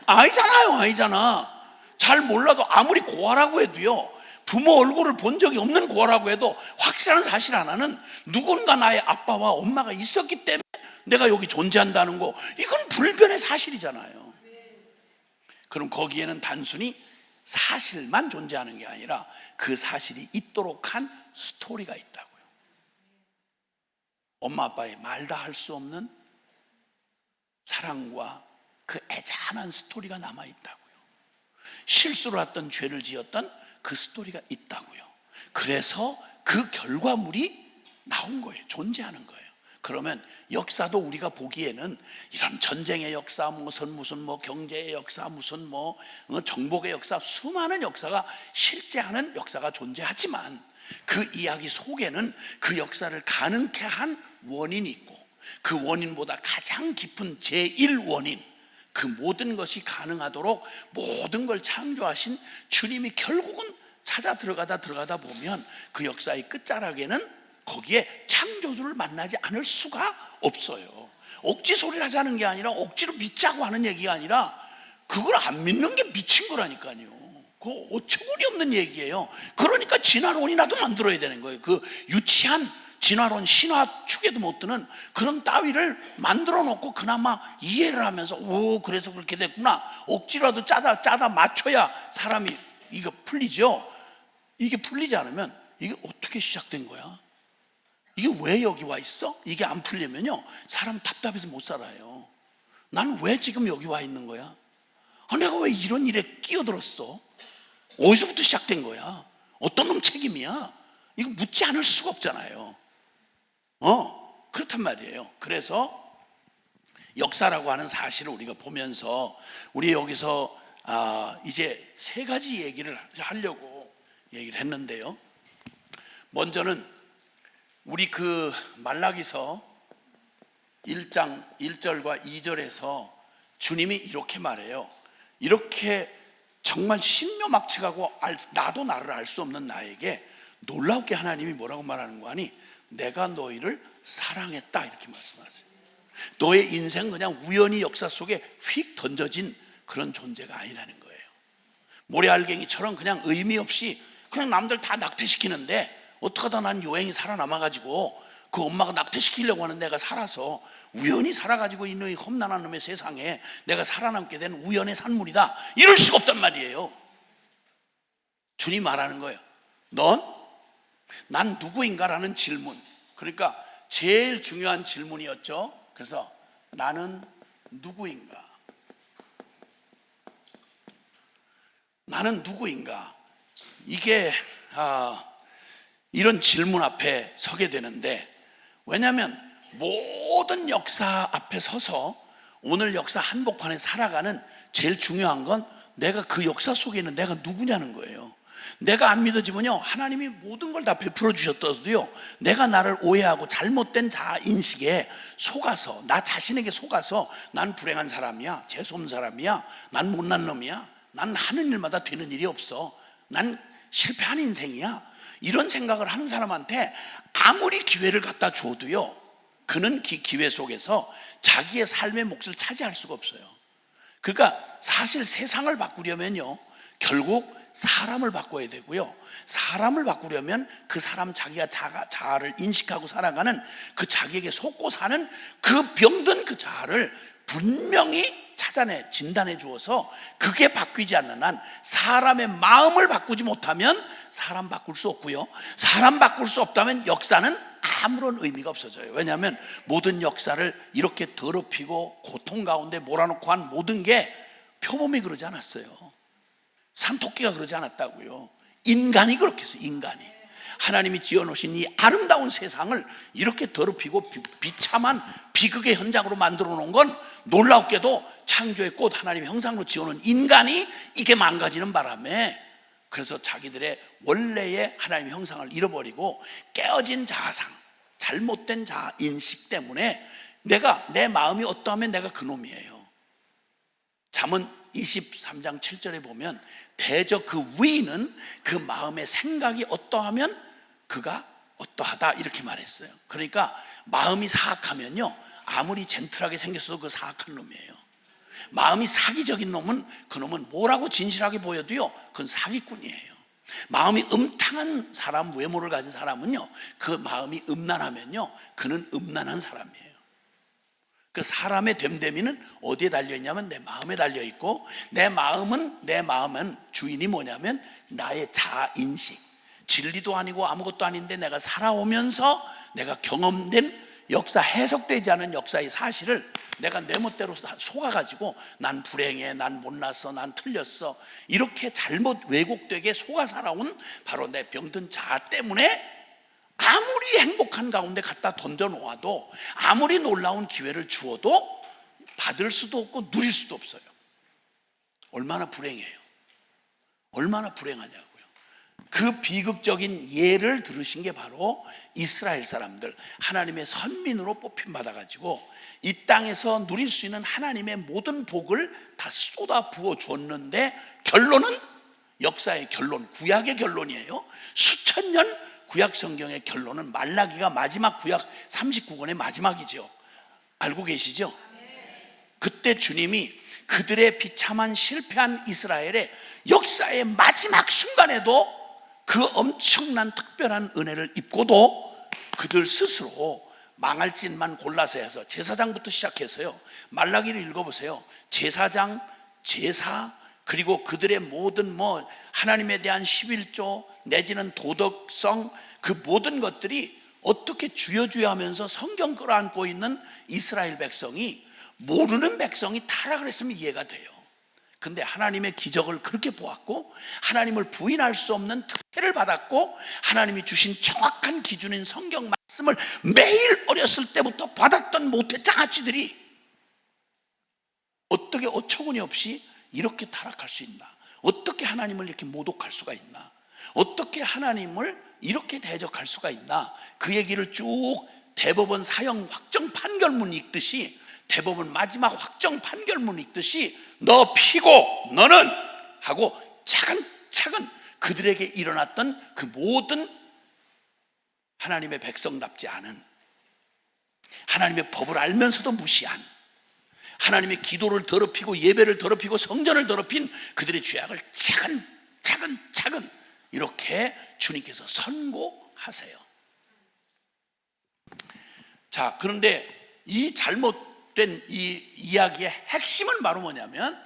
아니잖아. 잘 몰라도, 아무리 고아라고 해도요, 부모 얼굴을 본 적이 없는 고아라고 해도 확실한 사실 하나는, 누군가 나의 아빠와 엄마가 있었기 때문에 내가 여기 존재한다는 거, 이건 불변의 사실이잖아요. 그럼 거기에는 단순히 사실만 존재하는 게 아니라 그 사실이 있도록 한 스토리가 있다고요. 엄마 아빠의 말 다 할 수 없는 사랑과 그 애잔한 스토리가 남아있다고요. 실수를 했던, 죄를 지었던 그 스토리가 있다고요. 그래서 그 결과물이 나온 거예요. 존재하는 거예요. 그러면 역사도 우리가 보기에는 이런 전쟁의 역사, 무슨 경제의 역사, 정복의 역사, 수많은 역사가 실제하는 역사가 존재하지만, 그 이야기 속에는 그 역사를 가능케 한 원인이 있고, 그 원인보다 가장 깊은 제1원인, 그 모든 것이 가능하도록 모든 걸 창조하신 주님이 결국은 찾아 들어가다 보면 그 역사의 끝자락에는 거기에 창조주를 만나지 않을 수가 없어요. 억지 소리를 하자는 게 아니라 억지로 믿자고 하는 얘기가 아니라 그걸 안 믿는 게 미친 거라니까요. 그거 어처구니 없는 얘기예요. 그러니까 진화론이라도 만들어야 되는 거예요. 그 유치한 진화론, 신화 축에도 못 드는 그런 따위를 만들어 놓고 그나마 이해를 하면서 오, 그래서 그렇게 됐구나. 억지로라도 짜다 맞춰야 사람이 이거 풀리죠. 이게 풀리지 않으면 이게 어떻게 시작된 거야? 이게 왜 여기 와 있어? 이게 안 풀리면요 사람 답답해서 못 살아요. 나는 왜 지금 여기 와 있는 거야? 내가 왜 이런 일에 끼어들었어? 어디서부터 시작된 거야? 어떤 놈 책임이야? 이거 묻지 않을 수가 없잖아요. 그렇단 말이에요. 그래서 역사라고 하는 사실을 우리가 보면서 우리 여기서 이제 세 가지 얘기를 하려고 얘기를 했는데요. 먼저는 우리 그 말라기서 1장 1절과 2절에서 주님이 이렇게 말해요. 이렇게 정말 신묘막측하고 나도 나를 알 수 없는 나에게 놀랍게 하나님이 뭐라고 말하는 거 아니? 내가 너희를 사랑했다 이렇게 말씀하세요. 너의 인생 그냥 우연히 역사 속에 휙 던져진 그런 존재가 아니라는 거예요. 모래알갱이처럼 그냥 의미 없이 그냥 남들 다 낙태시키는데 어떡하다 난 요행이 살아남아가지고 그 엄마가 낙태시키려고 하는 내가 살아서 우연히 살아가지고 있는 이 험난한 놈의 세상에 내가 살아남게 된 우연의 산물이다 이럴 수가 없단 말이에요. 주님 말하는 거예요. 난 누구인가라는 질문. 그러니까 제일 중요한 질문이었죠. 그래서 나는 누구인가? 나는 누구인가? 이게 이런 질문 앞에 서게 되는데, 왜냐하면 모든 역사 앞에 서서 오늘 역사 한복판에 살아가는 제일 중요한 건 내가 그 역사 속에 있는 내가 누구냐는 거예요. 내가 안 믿어지면요 하나님이 모든 걸 다 베풀어 주셨더라도요 내가 나를 오해하고 잘못된 자인식에 속아서 나 자신에게 속아서 난 불행한 사람이야, 재수없는 사람이야, 난 못난 놈이야, 난 하는 일마다 되는 일이 없어, 난 실패한 인생이야, 이런 생각을 하는 사람한테 아무리 기회를 갖다 줘도요 그는 그 기회 속에서 자기의 삶의 몫을 차지할 수가 없어요. 그러니까 사실 세상을 바꾸려면요 결국 사람을 바꿔야 되고요, 사람을 바꾸려면 그 사람 자기가 자아를 인식하고 살아가는 그 자기에게 속고 사는 그 병든 그 자아를 분명히 찾아내 진단해 주어서 그게 바뀌지 않는 한 사람의 마음을 바꾸지 못하면 사람 바꿀 수 없고요, 사람 바꿀 수 없다면 역사는 아무런 의미가 없어져요. 왜냐하면 모든 역사를 이렇게 더럽히고 고통 가운데 몰아넣고 한 모든 게 표범이 그러지 않았어요. 산토끼가 그러지 않았다고요. 인간이 그렇게 했어요. 인간이 하나님이 지어놓으신 이 아름다운 세상을 이렇게 더럽히고 비참한 비극의 현장으로 만들어 놓은 건 놀랍게도 창조의 꽃 하나님의 형상으로 지어놓은 인간이 이게 망가지는 바람에 그래서 자기들의 원래의 하나님의 형상을 잃어버리고 깨어진 자아상, 잘못된 자아인식 때문에 내 마음이 어떠하면 내가 그놈이에요. 잠언 23장 7절에 보면 대저 그 위는 그 마음의 생각이 어떠하면 그가 어떠하다 이렇게 말했어요. 그러니까 마음이 사악하면요 아무리 젠틀하게 생겼어도 그 사악한 놈이에요. 마음이 사기적인 놈은 그놈은 뭐라고 진실하게 보여도요 그건 사기꾼이에요. 마음이 음탕한 사람, 외모를 가진 사람은요 그 마음이 음란하면요 그는 음란한 사람이에요. 그 사람의 됨됨이는 어디에 달려있냐면 내 마음에 달려있고, 내 마음은 주인이 뭐냐면 나의 자아인식, 진리도 아니고 아무것도 아닌데 내가 살아오면서 내가 경험된 역사, 해석되지 않은 역사의 사실을 내가 내 멋대로 속아가지고 난 불행해, 난 못났어, 난 틀렸어 이렇게 잘못 왜곡되게 속아 살아온 바로 내 병든 자아 때문에 아무리 행복한 가운데 갖다 던져 놓아도, 아무리 놀라운 기회를 주어도 받을 수도 없고 누릴 수도 없어요. 얼마나 불행해요. 얼마나 불행하냐고요. 그 비극적인 예를 들으신 게 바로 이스라엘 사람들, 하나님의 선민으로 뽑힘 받아가지고 이 땅에서 누릴 수 있는 하나님의 모든 복을 다 쏟아 부어 줬는데, 결론은 역사의 결론, 구약의 결론이에요. 수천 년 구약 성경의 결론은 말라기가 마지막 구약 39권의 마지막이죠. 알고 계시죠? 그때 주님이 그들의 비참한 실패한 이스라엘의 역사의 마지막 순간에도 그 엄청난 특별한 은혜를 입고도 그들 스스로 망할 짓만 골라서 해서, 제사장부터 시작해서요, 말라기를 읽어보세요. 제사장, 제사, 그리고 그들의 모든 하나님에 대한 11조 내지는 도덕성, 그 모든 것들이 어떻게 주여주여 하면서 성경 끌어안고 있는 이스라엘 백성이, 모르는 백성이 타락을 했으면 이해가 돼요. 근데 하나님의 기적을 그렇게 보았고, 하나님을 부인할 수 없는 특혜를 받았고, 하나님이 주신 정확한 기준인 성경 말씀을 매일 어렸을 때부터 받았던 모태 장아찌들이 어떻게 어처구니 없이 이렇게 타락할 수 있나? 어떻게 하나님을 이렇게 모독할 수가 있나? 어떻게 하나님을 이렇게 대적할 수가 있나? 그 얘기를 쭉 대법원 사형 확정 판결문 읽듯이, 대법원 마지막 확정 판결문 읽듯이 너 피고 너는 하고 차근차근 그들에게 일어났던 그 모든 하나님의 백성답지 않은, 하나님의 법을 알면서도 무시한, 하나님의 기도를 더럽히고 예배를 더럽히고 성전을 더럽힌 그들의 죄악을 차근차근 이렇게 주님께서 선고하세요. 자, 그런데 이 잘못된 이 이야기의 핵심은 바로 뭐냐면,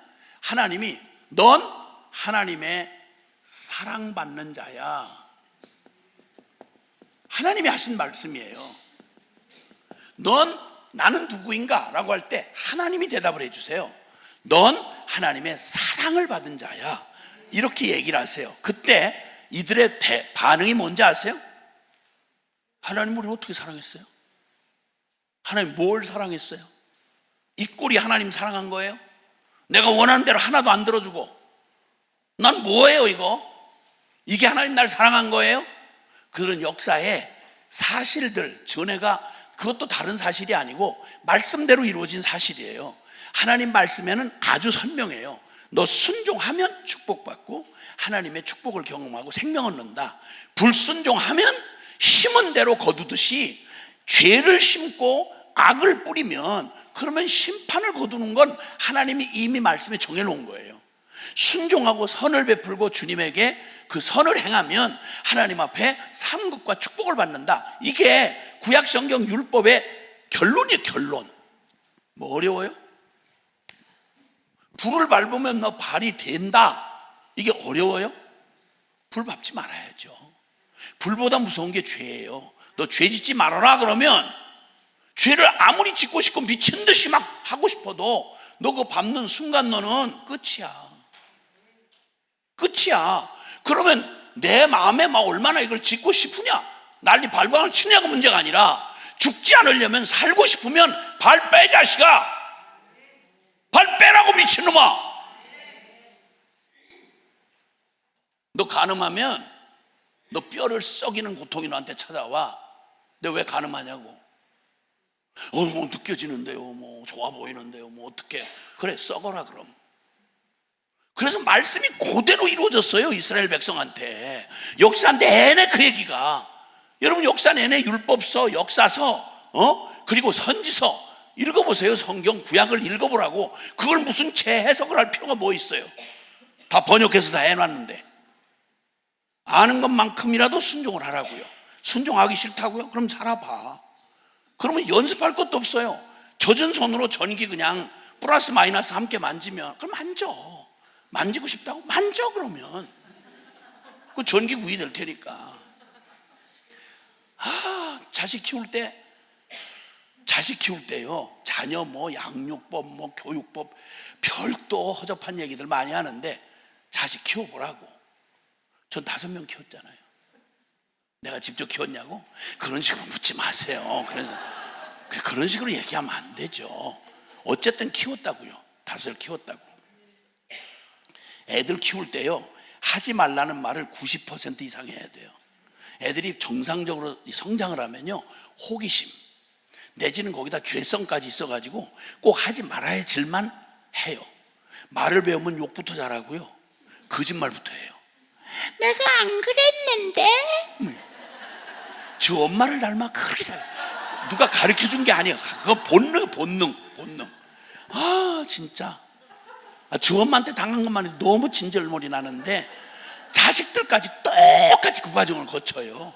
하나님이 넌 하나님의 사랑받는 자야. 하나님이 하신 말씀이에요. 넌 나는 누구인가? 라고 할 때 하나님이 대답을 해주세요. 넌 하나님의 사랑을 받은 자야. 이렇게 얘기를 하세요. 그때 이들의 반응이 뭔지 아세요? 하나님 우리를 어떻게 사랑했어요? 하나님 뭘 사랑했어요? 이 꼴이 하나님 사랑한 거예요? 내가 원하는 대로 하나도 안 들어주고 난 뭐예요 이거? 이게 하나님 날 사랑한 거예요? 그런 역사의 사실들, 전에가 그것도 다른 사실이 아니고 말씀대로 이루어진 사실이에요. 하나님 말씀에는 아주 선명해요. 너 순종하면 축복받고 하나님의 축복을 경험하고 생명 얻는다. 불순종하면 심은 대로 거두듯이 죄를 심고 악을 뿌리면, 그러면 심판을 거두는 건 하나님이 이미 말씀에 정해놓은 거예요. 순종하고 선을 베풀고 주님에게 그 선을 행하면 하나님 앞에 상급과 축복을 받는다. 이게 구약 성경 율법의 결론이에요. 결론. 뭐 어려워요? 불을 밟으면 너 발이 된다. 이게 어려워요? 불 밟지 말아야죠. 불보다 무서운 게 죄예요. 너 죄 짓지 말아라 그러면, 죄를 아무리 짓고 싶고 미친 듯이 막 하고 싶어도 너 그거 밟는 순간 너는 끝이야. 끝이야. 그러면 내 마음에 막 얼마나 이걸 짓고 싶으냐, 난리 발광을 치냐가 문제가 아니라, 죽지 않으려면, 살고 싶으면 발 빼 자식아. 발 빼라고 미친놈아. 너 간음하면 너 뼈를 썩이는 고통이 너한테 찾아와. 근데 왜 간음하냐고. 뭐 느껴지는데요, 뭐 좋아 보이는데요, 뭐 어떻게. 그래, 썩어라 그럼. 그래서 말씀이 그대로 이루어졌어요. 이스라엘 백성한테 역사 내내 그 얘기가. 여러분 역사 내내 율법서, 역사서, 그리고 선지서 읽어보세요. 성경 구약을 읽어보라고. 그걸 무슨 재해석을 할 필요가 뭐 있어요? 다 번역해서 다 해놨는데. 아는 것만큼이라도 순종을 하라고요. 순종하기 싫다고요? 그럼 살아봐. 그러면 연습할 것도 없어요. 젖은 손으로 전기 그냥 플러스 마이너스 함께 만지면, 그럼 만져. 만지고 싶다고? 만져. 그러면 그 전기 구이 될 테니까. 자식 키울 때요, 자녀 양육법, 교육법, 별도 허접한 얘기들 많이 하는데, 자식 키워보라고. 전 5명 키웠잖아요. 내가 직접 키웠냐고? 그런 식으로 묻지 마세요. 그런 식으로 얘기하면 안 되죠. 어쨌든 키웠다고요. 5을 키웠다고. 애들 키울 때요, 하지 말라는 말을 90% 이상 해야 돼요. 애들이 정상적으로 성장을 하면요, 호기심 내지는 거기다 죄성까지 있어가지고 꼭 하지 말아야 질만 해요. 말을 배우면 욕부터 잘하고요, 거짓말부터 해요. 내가 안 그랬는데. 저 엄마를 닮아 그렇게 잘, 누가 가르쳐준 게 아니에요. 그거 본능. 아 진짜, 저 엄마한테 당한 것만 해도 너무 진절머리 나는데 자식들까지 똑같이 그 과정을 거쳐요.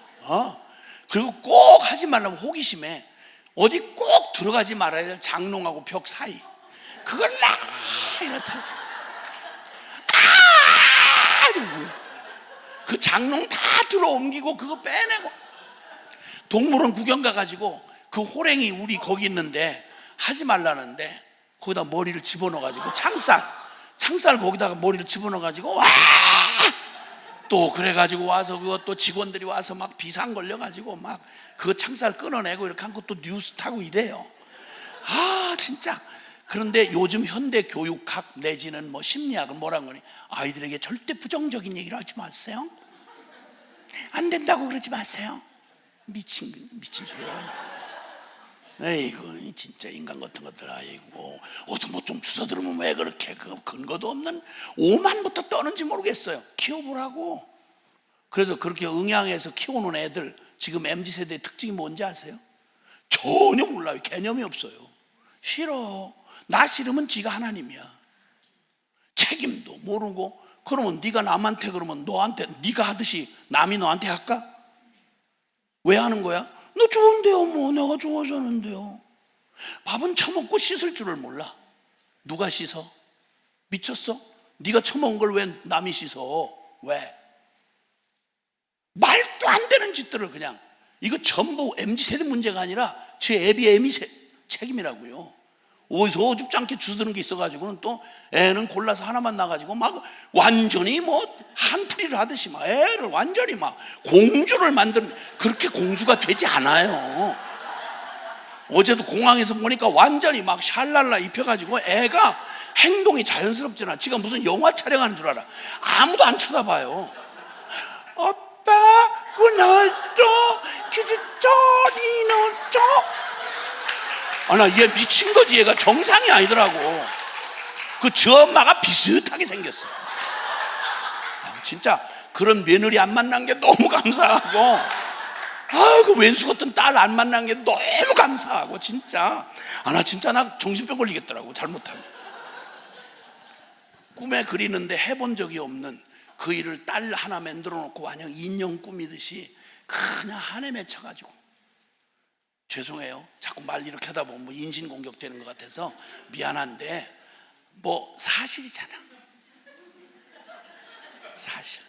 그리고 꼭 하지 말라면 호기심에 어디 꼭 들어가지 말아야 될 장롱하고 벽 사이, 그걸 막 이렇다, 그 장롱 다 들어옮기고 그거 빼내고, 동물원 구경 가가지고 그 호랭이 우리 거기 있는데 하지 말라는데 거기다 머리를 집어넣어가지고 창살 거기다가 머리를 집어넣어가지고 와, 또 그래가지고 와서 그것도 직원들이 와서 막 비상 걸려가지고 막 그 창살 끊어내고 이렇게 한 것도 뉴스 타고 이래요. 진짜. 그런데 요즘 현대 교육학 내지는 뭐 심리학은 뭐라는 거니, 아이들에게 절대 부정적인 얘기를 하지 마세요. 안 된다고 그러지 마세요. 미친 소리야. 에이구 진짜 인간 같은 것들. 아이고 어디 뭐 좀 주워 들으면 왜 그렇게 그 근거도 없는 오만부터 떠는지 모르겠어요. 키워보라고. 그래서 그렇게 응양해서 키우는 애들, 지금 MZ세대의 특징이 뭔지 아세요? 전혀 몰라요. 개념이 없어요. 싫어. 나 싫으면 지가 하나님이야. 책임도 모르고. 그러면 네가 남한테 그러면 너한테, 네가 하듯이 남이 너한테 할까? 왜 하는 거야? 너 좋은데요. 뭐 내가 좋아서 하는데요. 밥은 처먹고 씻을 줄을 몰라. 누가 씻어? 미쳤어? 네가 처먹은 걸 왜 남이 씻어? 왜? 말도 안 되는 짓들을 그냥. 이거 전부 MZ세대 문제가 아니라 제 애비 책임이라고요. 어디서 어줍지 않게 주워드는 게 있어가지고는 또 애는 골라서 하나만 나가지고 막 완전히 뭐 한풀이를 하듯이 막 애를 완전히 막 공주를 만드는, 그렇게 공주가 되지 않아요. 어제도 공항에서 보니까 완전히 막 샬랄라 입혀가지고 애가 행동이 자연스럽지 않아. 지가 무슨 영화 촬영하는 줄 알아. 아무도 안 쳐다봐요. 아빠 그날도 기지쩌니노쩌. 나 얘 미친 거지. 얘가 정상이 아니더라고. 저 엄마가 비슷하게 생겼어. 진짜 그런 며느리 안 만난 게 너무 감사하고, 그 왼수 같은 딸 안 만난 게 너무 감사하고, 진짜. 나 정신병 걸리겠더라고 잘못하면. 꿈에 그리는데 해본 적이 없는 그 일을 딸 하나 만들어 놓고 완전 인형 꾸미듯이 그냥 한해 맺혀가지고. 죄송해요. 자꾸 말 이렇게 하다 보면 뭐 인신공격 되는 것 같아서 미안한데, 뭐 사실이잖아. 사실.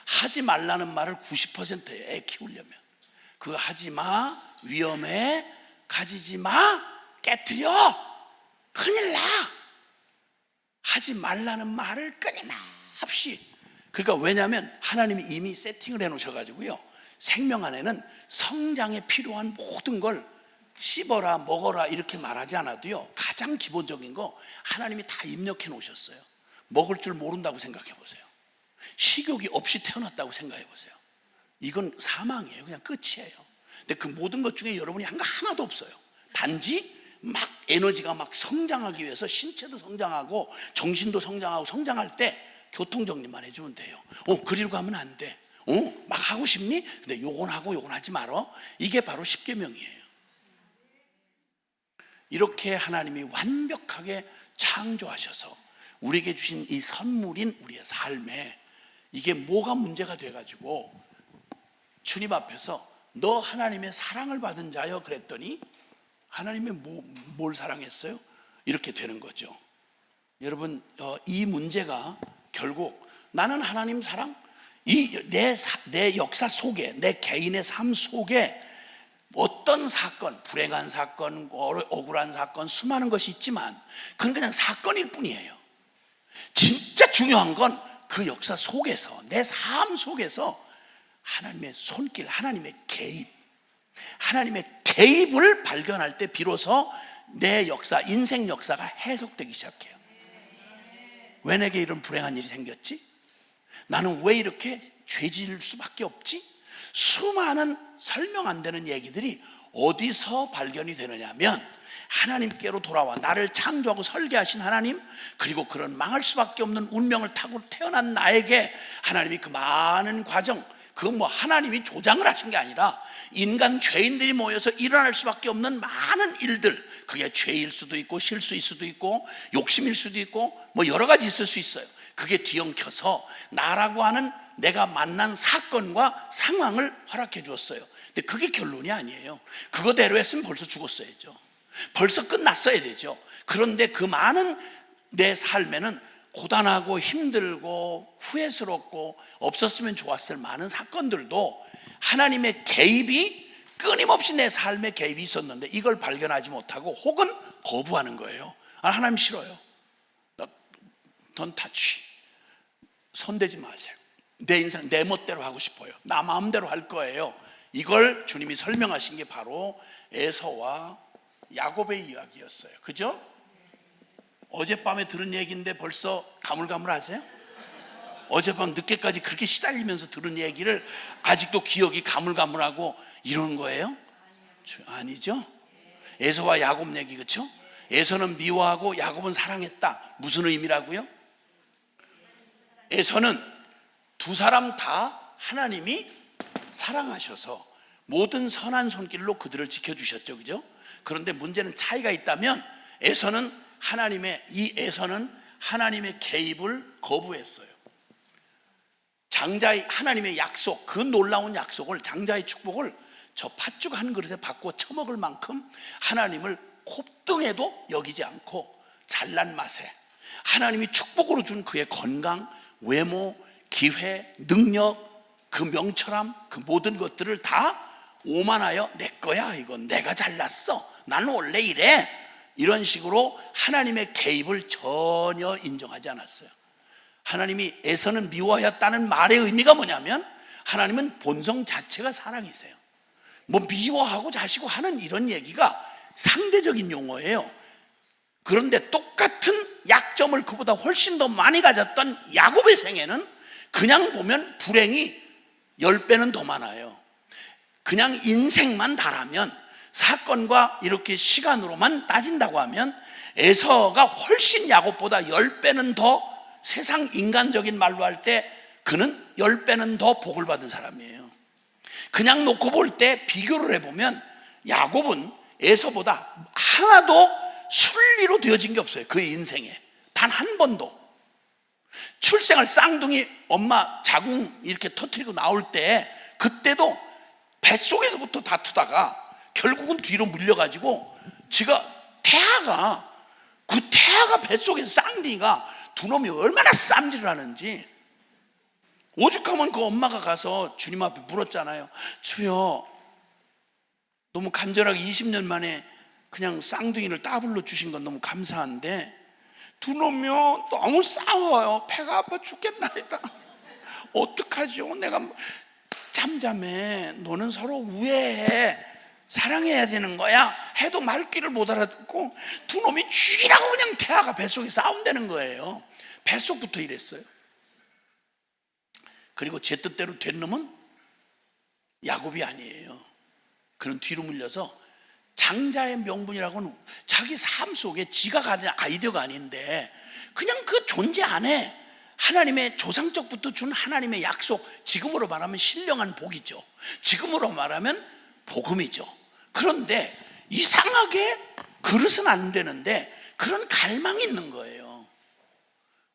하지 말라는 말을 90%예요. 애 키우려면. 그거 하지 마, 위험해, 가지지 마, 깨트려, 큰일 나. 하지 말라는 말을 끊임없이. 그러니까 왜냐하면 하나님이 이미 세팅을 해놓으셔가지고요, 생명 안에는 성장에 필요한 모든 걸 씹어라 먹어라 이렇게 말하지 않아도요, 가장 기본적인 거 하나님이 다 입력해 놓으셨어요. 먹을 줄 모른다고 생각해 보세요. 식욕이 없이 태어났다고 생각해 보세요. 이건 사망이에요. 그냥 끝이에요. 근데 그 모든 것 중에 여러분이 한 거 하나도 없어요. 단지 막 에너지가 막 성장하기 위해서 신체도 성장하고 정신도 성장하고, 성장할 때 교통정리만 해주면 돼요. 그리로 가면 안 돼. 막 하고 싶니? 근데 요건 하고 요건 하지 말어. 이게 바로 십계명이에요. 이렇게 하나님이 완벽하게 창조하셔서 우리에게 주신 이 선물인 우리의 삶에 이게 뭐가 문제가 돼가지고 주님 앞에서 너 하나님의 사랑을 받은 자여 그랬더니 하나님이 뭘 사랑했어요? 이렇게 되는 거죠. 여러분, 이 문제가 결국 나는 하나님 사랑, 내 역사 속에, 내 개인의 삶 속에 어떤 사건, 불행한 사건, 억울한 사건, 수많은 것이 있지만 그건 그냥 사건일 뿐이에요. 진짜 중요한 건 그 역사 속에서, 내 삶 속에서 하나님의 손길, 하나님의 개입을 발견할 때 비로소 내 역사, 인생 역사가 해석되기 시작해요. 왜 내게 이런 불행한 일이 생겼지? 나는 왜 이렇게 죄질 수밖에 없지? 수많은 설명 안 되는 얘기들이 어디서 발견이 되느냐면 하나님께로 돌아와 나를 창조하고 설계하신 하나님, 그리고 그런 망할 수밖에 없는 운명을 타고 태어난 나에게 하나님이 그 많은 과정, 그건 뭐 하나님이 조장을 하신 게 아니라 인간 죄인들이 모여서 일어날 수밖에 없는 많은 일들, 그게 죄일 수도 있고 실수일 수도 있고 욕심일 수도 있고 뭐 여러 가지 있을 수 있어요. 그게 뒤엉켜서 나라고 하는 내가 만난 사건과 상황을 허락해 주었어요. 근데 그게 결론이 아니에요. 그거대로 했으면 벌써 죽었어야죠. 벌써 끝났어야 되죠. 그런데 그 많은 내 삶에는 고단하고 힘들고 후회스럽고 없었으면 좋았을 많은 사건들도 하나님의 개입이 끊임없이 내 삶에 개입이 있었는데 이걸 발견하지 못하고 혹은 거부하는 거예요. 하나님 싫어요. Don't touch. 손대지 마세요. 내 인생 내 멋대로 하고 싶어요. 나 마음대로 할 거예요. 이걸 주님이 설명하신 게 바로 에서와 야곱의 이야기였어요. 그죠? 어젯밤에 들은 얘기인데 벌써 가물가물하세요? 어젯밤 늦게까지 그렇게 시달리면서 들은 얘기를 아직도 기억이 가물가물하고 이러는 거예요? 아니죠? 에서와 야곱 얘기, 그렇죠? 에서는 미워하고 야곱은 사랑했다. 무슨 의미라고요? 에서는 두 사람 다 하나님이 사랑하셔서 모든 선한 손길로 그들을 지켜주셨죠, 그죠? 그런데 문제는 차이가 있다면 에서는 하나님의 개입을 거부했어요. 장자의 하나님의 약속, 그 놀라운 약속을, 장자의 축복을 저 팥죽 한 그릇에 바꿔 처먹을 만큼 하나님을 콧등에도 여기지 않고 잘난 맛에 하나님이 축복으로 준 그의 건강, 외모, 기회, 능력, 그 명철함, 그 모든 것들을 다 오만하여 내 거야, 이건 내가 잘났어, 나는 원래 이래, 이런 식으로 하나님의 개입을 전혀 인정하지 않았어요. 하나님이 에서는 미워하였다는 말의 의미가 뭐냐면 하나님은 본성 자체가 사랑이세요. 뭐 미워하고 자시고 하는 이런 얘기가 상대적인 용어예요. 그런데 똑같은 약점을 그보다 훨씬 더 많이 가졌던 야곱의 생애는 그냥 보면 불행이 10배는 더 많아요. 그냥 인생만 달하면, 사건과 이렇게 시간으로만 따진다고 하면 에서가 훨씬 야곱보다 10배는 더, 세상 인간적인 말로 할 때 그는 10배는 더 복을 받은 사람이에요. 그냥 놓고 볼 때 비교를 해보면 야곱은 에서보다 하나도 순리로 되어진 게 없어요. 그 인생에 단 한 번도. 출생할 쌍둥이 엄마 자궁 이렇게 터뜨리고 나올 때 그때도 뱃속에서부터 다투다가 결국은 뒤로 물려가지고 지가 그 태아가 뱃속에서 쌍둥이가 두 놈이 얼마나 쌈질을 하는지, 오죽하면 그 엄마가 가서 주님 앞에 물었잖아요. 주여, 너무 간절하게 20년 만에 그냥 쌍둥이를 따블로 주신 건 너무 감사한데 두 놈이요 너무 싸워요. 배가 아파 죽겠나이다. 어떡하죠? 내가 잠잠해. 너는 서로 우애해. 사랑해야 되는 거야. 해도 말귀를 못 알아듣고 두 놈이 쥐라고 그냥 태아가 뱃속에 싸운다는 거예요. 뱃속부터 이랬어요. 그리고 제 뜻대로 된 놈은 야곱이 아니에요. 그런 뒤로 물려서 장자의 명분이라고는 자기 삶 속에 지가 가진 아이디어가 아닌데 그냥 그 존재 안에 하나님의 조상적부터 준 하나님의 약속, 지금으로 말하면 신령한 복이죠. 지금으로 말하면 복음이죠. 그런데 이상하게 그릇은 안 되는데 그런 갈망이 있는 거예요.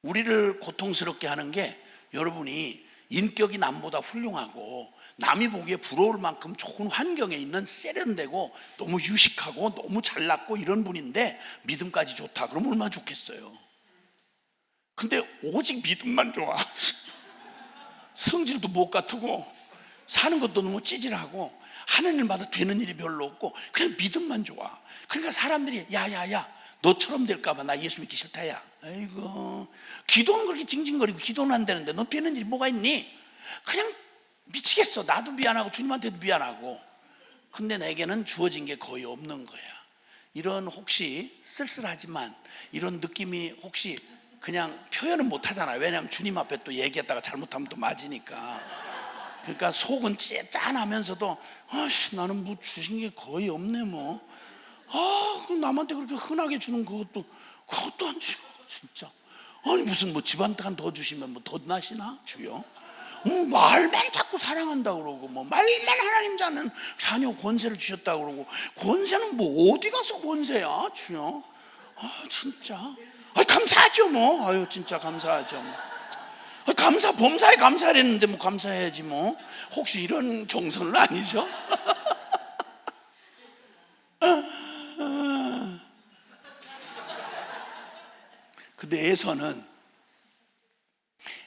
우리를 고통스럽게 하는 게 여러분이 인격이 남보다 훌륭하고 남이 보기에 부러울 만큼 좋은 환경에 있는 세련되고 너무 유식하고 너무 잘났고 이런 분인데 믿음까지 좋다 그러면 얼마나 좋겠어요. 근데 오직 믿음만 좋아. 성질도 못 같고 사는 것도 너무 찌질하고 하는 일마다 되는 일이 별로 없고 그냥 믿음만 좋아. 그러니까 사람들이 야야야 너처럼 될까봐 나 예수 믿기 싫다. 야 아이고 기도는 그렇게 징징거리고 기도는 안 되는데 너 되는 일이 뭐가 있니? 그냥 미치겠어. 나도 미안하고 주님한테도 미안하고. 근데 내게는 주어진 게 거의 없는 거야. 이런 혹시 쓸쓸하지만 이런 느낌이 혹시 그냥 표현은 못 하잖아요. 왜냐하면 주님 앞에 또 얘기했다가 잘못하면 또 맞으니까. 그러니까 속은 짠하면서도 아씨 나는 뭐 주신 게 거의 없네 뭐. 그럼 남한테 그렇게 흔하게 주는 그것도 안 주고 진짜. 아니 무슨 뭐 집안간 더 주시면 뭐 더 나시나 주여? 말만 자꾸 사랑한다 그러고 뭐 말만 하나님 자녀 권세를 주셨다 그러고 권세는 뭐 어디 가서 권세야 주여? 진짜. 감사하죠 뭐. 아유 진짜 감사하죠 뭐. 범사에 감사했는데 뭐 감사해야지 뭐. 혹시 이런 정서는 아니죠? 근데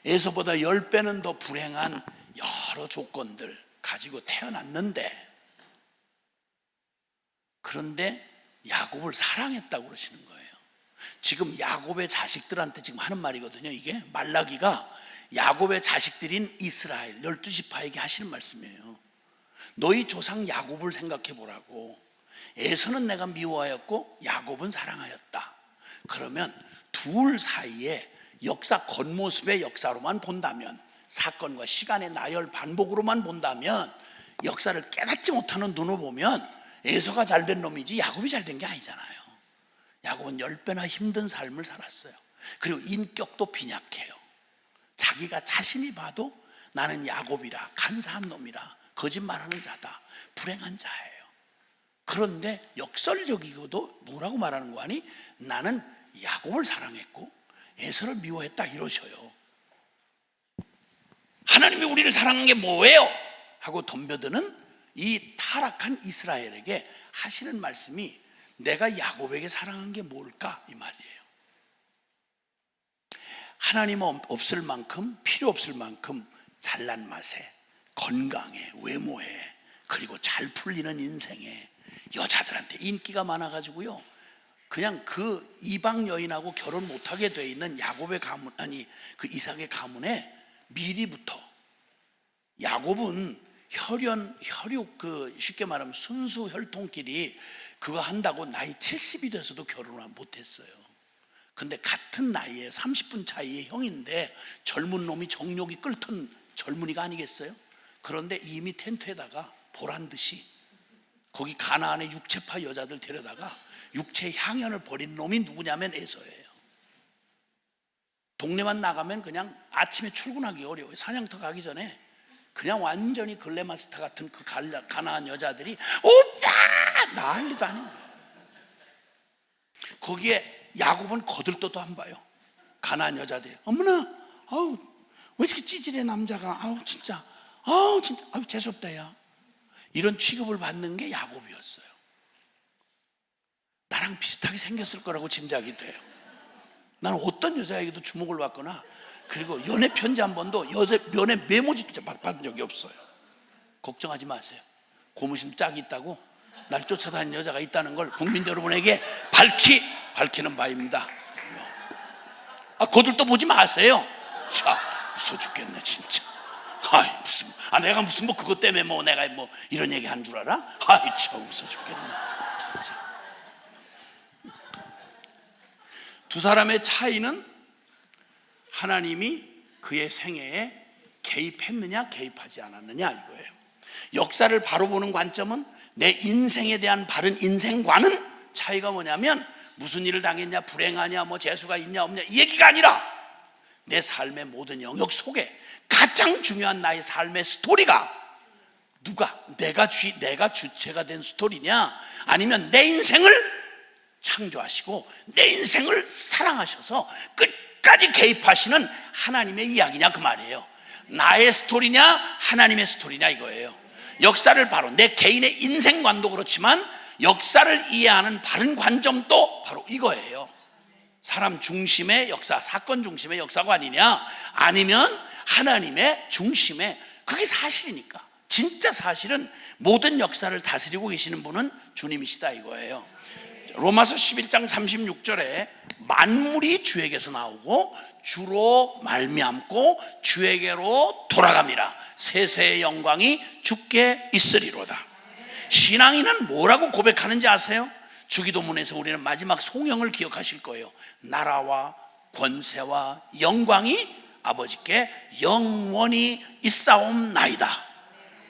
에서보다 10배는 더 불행한 여러 조건들 가지고 태어났는데, 그런데 야곱을 사랑했다고 그러시는 거예요. 지금 야곱의 자식들한테 지금 하는 말이거든요. 이게 말라기가 야곱의 자식들인 이스라엘 12지파에게 하시는 말씀이에요. 너희 조상 야곱을 생각해 보라고. 에서는 내가 미워하였고 야곱은 사랑하였다. 그러면 둘 사이에 역사 겉모습의 역사로만 본다면, 사건과 시간의 나열 반복으로만 본다면, 역사를 깨닫지 못하는 눈으로 보면 에서가 잘된 놈이지 야곱이 잘된 게 아니잖아요. 야곱은 10배나 힘든 삶을 살았어요. 그리고 인격도 빈약해요. 자기가 자신이 봐도 나는 야곱이라, 간사한 놈이라, 거짓말하는 자다, 불행한 자예요. 그런데 역설적이고도 뭐라고 말하는 거 아니? 나는 야곱을 사랑했고 에서를 미워했다 이러셔요. 하나님이 우리를 사랑한 게 뭐예요? 하고 덤벼드는 이 타락한 이스라엘에게 하시는 말씀이 내가 야곱에게 사랑한 게 뭘까? 이 말이에요. 하나님 없을 만큼, 필요 없을 만큼 잘난 맛에, 건강에, 외모에, 그리고 잘 풀리는 인생에 여자들한테 인기가 많아가지고요, 그냥 그 이방 여인하고 결혼 못하게 돼 있는 야곱의 가문, 그 이삭의 가문에 미리부터, 야곱은 혈육 쉽게 말하면 순수 혈통끼리 그거 한다고 나이 70이 돼서도 결혼을 못했어요. 근데 같은 나이에 30분 차이의 형인데 젊은 놈이 정욕이 끓던 젊은이가 아니겠어요? 그런데 이미 텐트에다가 보란 듯이 거기 가나안의 육체파 여자들 데려다가 육체 향연을 버린 놈이 누구냐면 에서예요. 동네만 나가면 그냥 아침에 출근하기 어려워요. 사냥터 가기 전에 그냥 완전히 글래마스터 같은 그 가나안 여자들이 오빠 난리도 아닌 거예요. 거기에 야곱은 거들떠도 안 봐요. 가나안 여자들이 어머나 왜 이렇게 찌질해 남자가, 진짜 재수없다 야, 이런 취급을 받는 게 야곱이었어요. 나랑 비슷하게 생겼을 거라고 짐작이 돼요. 나는 어떤 여자에게도 주목을 받거나, 그리고 연애 편지 한 번도 연애 메모지도 받은 적이 없어요. 걱정하지 마세요. 고무신 짝이 있다고 날 쫓아다니는 여자가 있다는 걸 국민 여러분에게 밝히는 바입니다. 거들떠 보지 마세요. 자, 웃어 죽겠네 진짜. 내가 무슨 그것 때문에 내가 이런 얘기 한 줄 알아? 참 웃어 죽겠네. 두 사람의 차이는 하나님이 그의 생애에 개입했느냐 개입하지 않았느냐 이거예요. 역사를 바로 보는 관점은 내 인생에 대한 바른 인생관은 차이가 뭐냐면, 무슨 일을 당했냐, 불행하냐, 재수가 있냐 없냐 이 얘기가 아니라 내 삶의 모든 영역 속에 가장 중요한 나의 삶의 스토리가 내가 주체가 된 스토리냐, 아니면 내 인생을 창조하시고 내 인생을 사랑하셔서 끝까지 개입하시는 하나님의 이야기냐 그 말이에요. 나의 스토리냐 하나님의 스토리냐 이거예요. 역사를 바로, 내 개인의 인생관도 그렇지만 역사를 이해하는 바른 관점도 바로 이거예요. 사람 중심의 역사, 사건 중심의 역사관이냐, 아니면 하나님의 중심의, 그게 사실이니까. 진짜 사실은 모든 역사를 다스리고 계시는 분은 주님이시다 이거예요. 로마서 11장 36절에 만물이 주에게서 나오고 주로 말미암고 주에게로 돌아갑니다. 세세의 영광이 주께 있으리로다. 신앙인은 뭐라고 고백하는지 아세요? 주기도문에서 우리는 마지막 송영을 기억하실 거예요. 나라와 권세와 영광이 아버지께 영원히 있사옵나이다.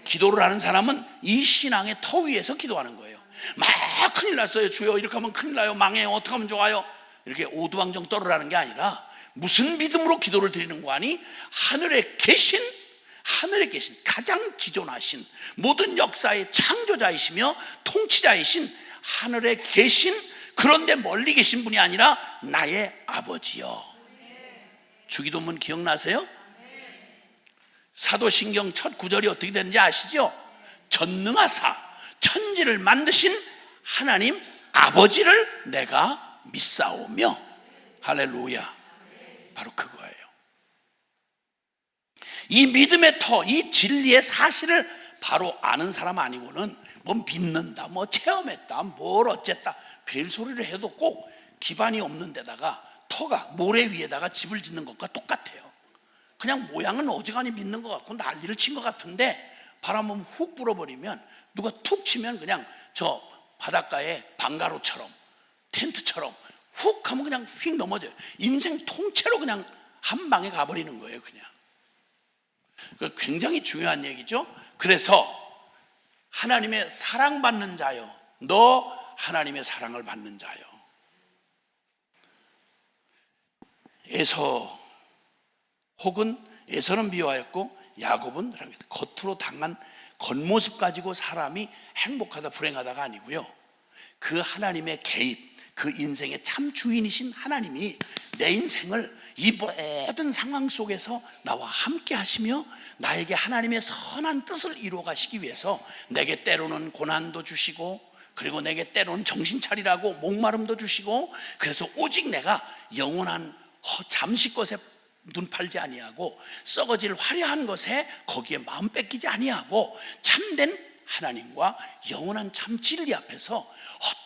기도를 하는 사람은 이 신앙의 터 위에서 기도하는 거예요. 막 큰일 났어요, 주여, 이렇게 하면 큰일 나요, 망해요, 어떻게 하면 좋아요, 이렇게 오두방정 떨으라는 게 아니라 무슨 믿음으로 기도를 드리는 거 아니? 하늘에 계신 가장 지존하신 모든 역사의 창조자이시며 통치자이신 하늘에 계신, 그런데 멀리 계신 분이 아니라 나의 아버지요. 주기도문 기억나세요? 사도신경 첫 구절이 어떻게 되는지 아시죠? 전능하사 천지를 만드신 하나님 아버지를 내가 믿사오며. 할렐루야. 바로 그거예요. 이 믿음의 터, 이 진리의 사실을 바로 아는 사람 아니고는 뭐 믿는다, 뭐 체험했다, 뭘 어쨌다, 벨소리를 해도 꼭 기반이 없는 데다가 터가 모래 위에다가 집을 짓는 것과 똑같아요. 그냥 모양은 어지간히 믿는 것 같고 난리를 친 것 같은데 바람 한번 훅 불어버리면, 누가 툭 치면 그냥 저 바닷가의 방가로처럼, 텐트처럼 훅 하면 그냥 휙 넘어져요. 인생 통째로 그냥 한 방에 가버리는 거예요. 그냥 굉장히 중요한 얘기죠. 그래서 하나님의 사랑받는 자요, 너 하나님의 사랑을 받는 자요. 에서 혹은 에서는 미워하였고 야곱은 겉으로 당한 겉모습 가지고 사람이 행복하다 불행하다가 아니고요, 그 하나님의 개입, 그 인생의 참 주인이신 하나님이 내 인생을 이 모든 상황 속에서 나와 함께 하시며 나에게 하나님의 선한 뜻을 이루어 가시기 위해서 내게 때로는 고난도 주시고, 그리고 내게 때로는 정신 차리라고 목마름도 주시고, 그래서 오직 내가 영원한 잠시 것에 눈 팔지 아니하고 썩어질 화려한 것에 거기에 마음 뺏기지 아니하고 참된 하나님과 영원한 참 진리 앞에서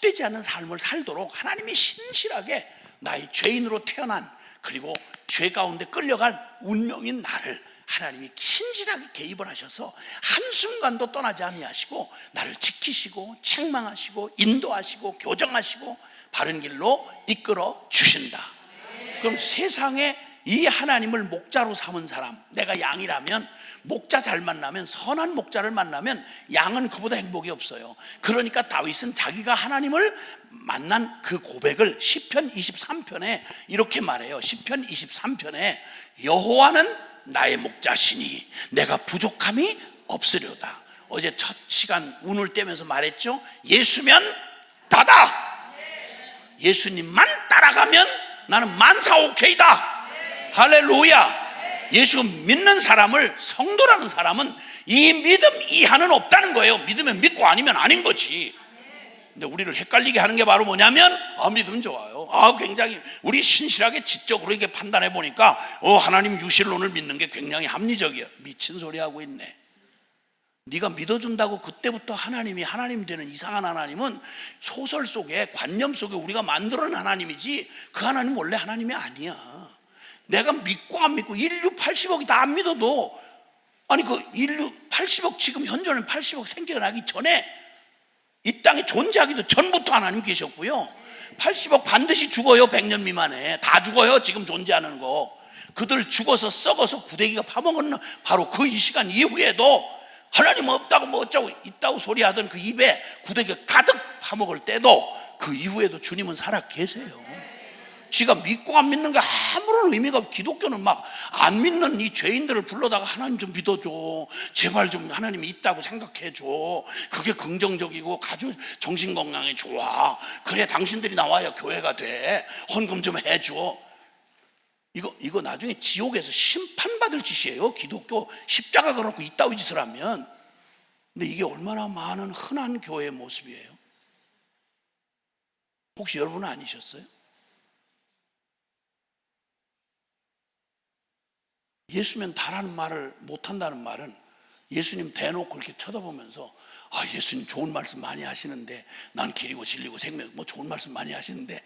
헛되지 않은 삶을 살도록 하나님이 신실하게 나의 죄인으로 태어난, 그리고 죄 가운데 끌려갈 운명인 나를 하나님이 신실하게 개입을 하셔서 한순간도 떠나지 아니하시고 나를 지키시고 책망하시고 인도하시고 교정하시고 바른 길로 이끌어 주신다. 그럼 세상에 이 하나님을 목자로 삼은 사람, 내가 양이라면 목자 잘 만나면, 선한 목자를 만나면 양은 그보다 행복이 없어요. 그러니까 다윗은 자기가 하나님을 만난 그 고백을 시편 23편에 이렇게 말해요. 시편 23편에 여호와는 나의 목자시니 내가 부족함이 없으려다. 어제 첫 시간 운을 떼면서 말했죠. 예수면 다다. 예수님만 따라가면 나는 만사오케이다. 할렐루야. 예수 믿는 사람을, 성도라는 사람은 이 믿음 이하는 없다는 거예요. 믿으면 믿고 아니면 아닌 거지. 근데 우리를 헷갈리게 하는 게 바로 뭐냐면, 믿으면 좋아요, 굉장히 우리 신실하게 지적으로 이게 판단해 보니까 하나님 유실론을 믿는 게 굉장히 합리적이에요. 미친 소리 하고 있네. 네가 믿어준다고 그때부터 하나님이 하나님 되는 이상한 하나님은 소설 속에, 관념 속에 우리가 만들어낸 하나님이지, 그 하나님 원래 하나님이 아니야. 내가 믿고 안 믿고 인류 80억이 다 안 믿어도, 아니 그 인류 80억, 지금 현존은 80억 생겨나기 전에 이 땅에 존재하기도 전부터 하나님 계셨고요. 80억 반드시 죽어요. 100년 미만에 다 죽어요. 지금 존재하는 거. 그들 죽어서 썩어서 구데기가 파먹은 바로 그 이 시간 이후에도 하나님 없다고 뭐 어쩌고 있다고 소리하던 그 입에 구데기가 가득 파먹을 때도 그 이후에도 주님은 살아 계세요. 지가 믿고 안 믿는 게 아무런 의미가 없고, 기독교는 막 안 믿는 이 죄인들을 불러다가 하나님 좀 믿어줘, 제발 좀 하나님이 있다고 생각해줘, 그게 긍정적이고 가족 정신건강에 좋아, 그래 당신들이 나와야 교회가 돼, 헌금 좀 해줘. 이거 나중에 지옥에서 심판받을 짓이에요. 기독교 십자가 걸어놓고 이따위 짓을 하면. 근데 이게 얼마나 많은 흔한 교회의 모습이에요. 혹시 여러분은 아니셨어요? 예수면 다라는 말을 못한다는 말은, 예수님 대놓고 이렇게 쳐다보면서 예수님 좋은 말씀 많이 하시는데, 난 길이고 진리고 생명, 뭐 좋은 말씀 많이 하시는데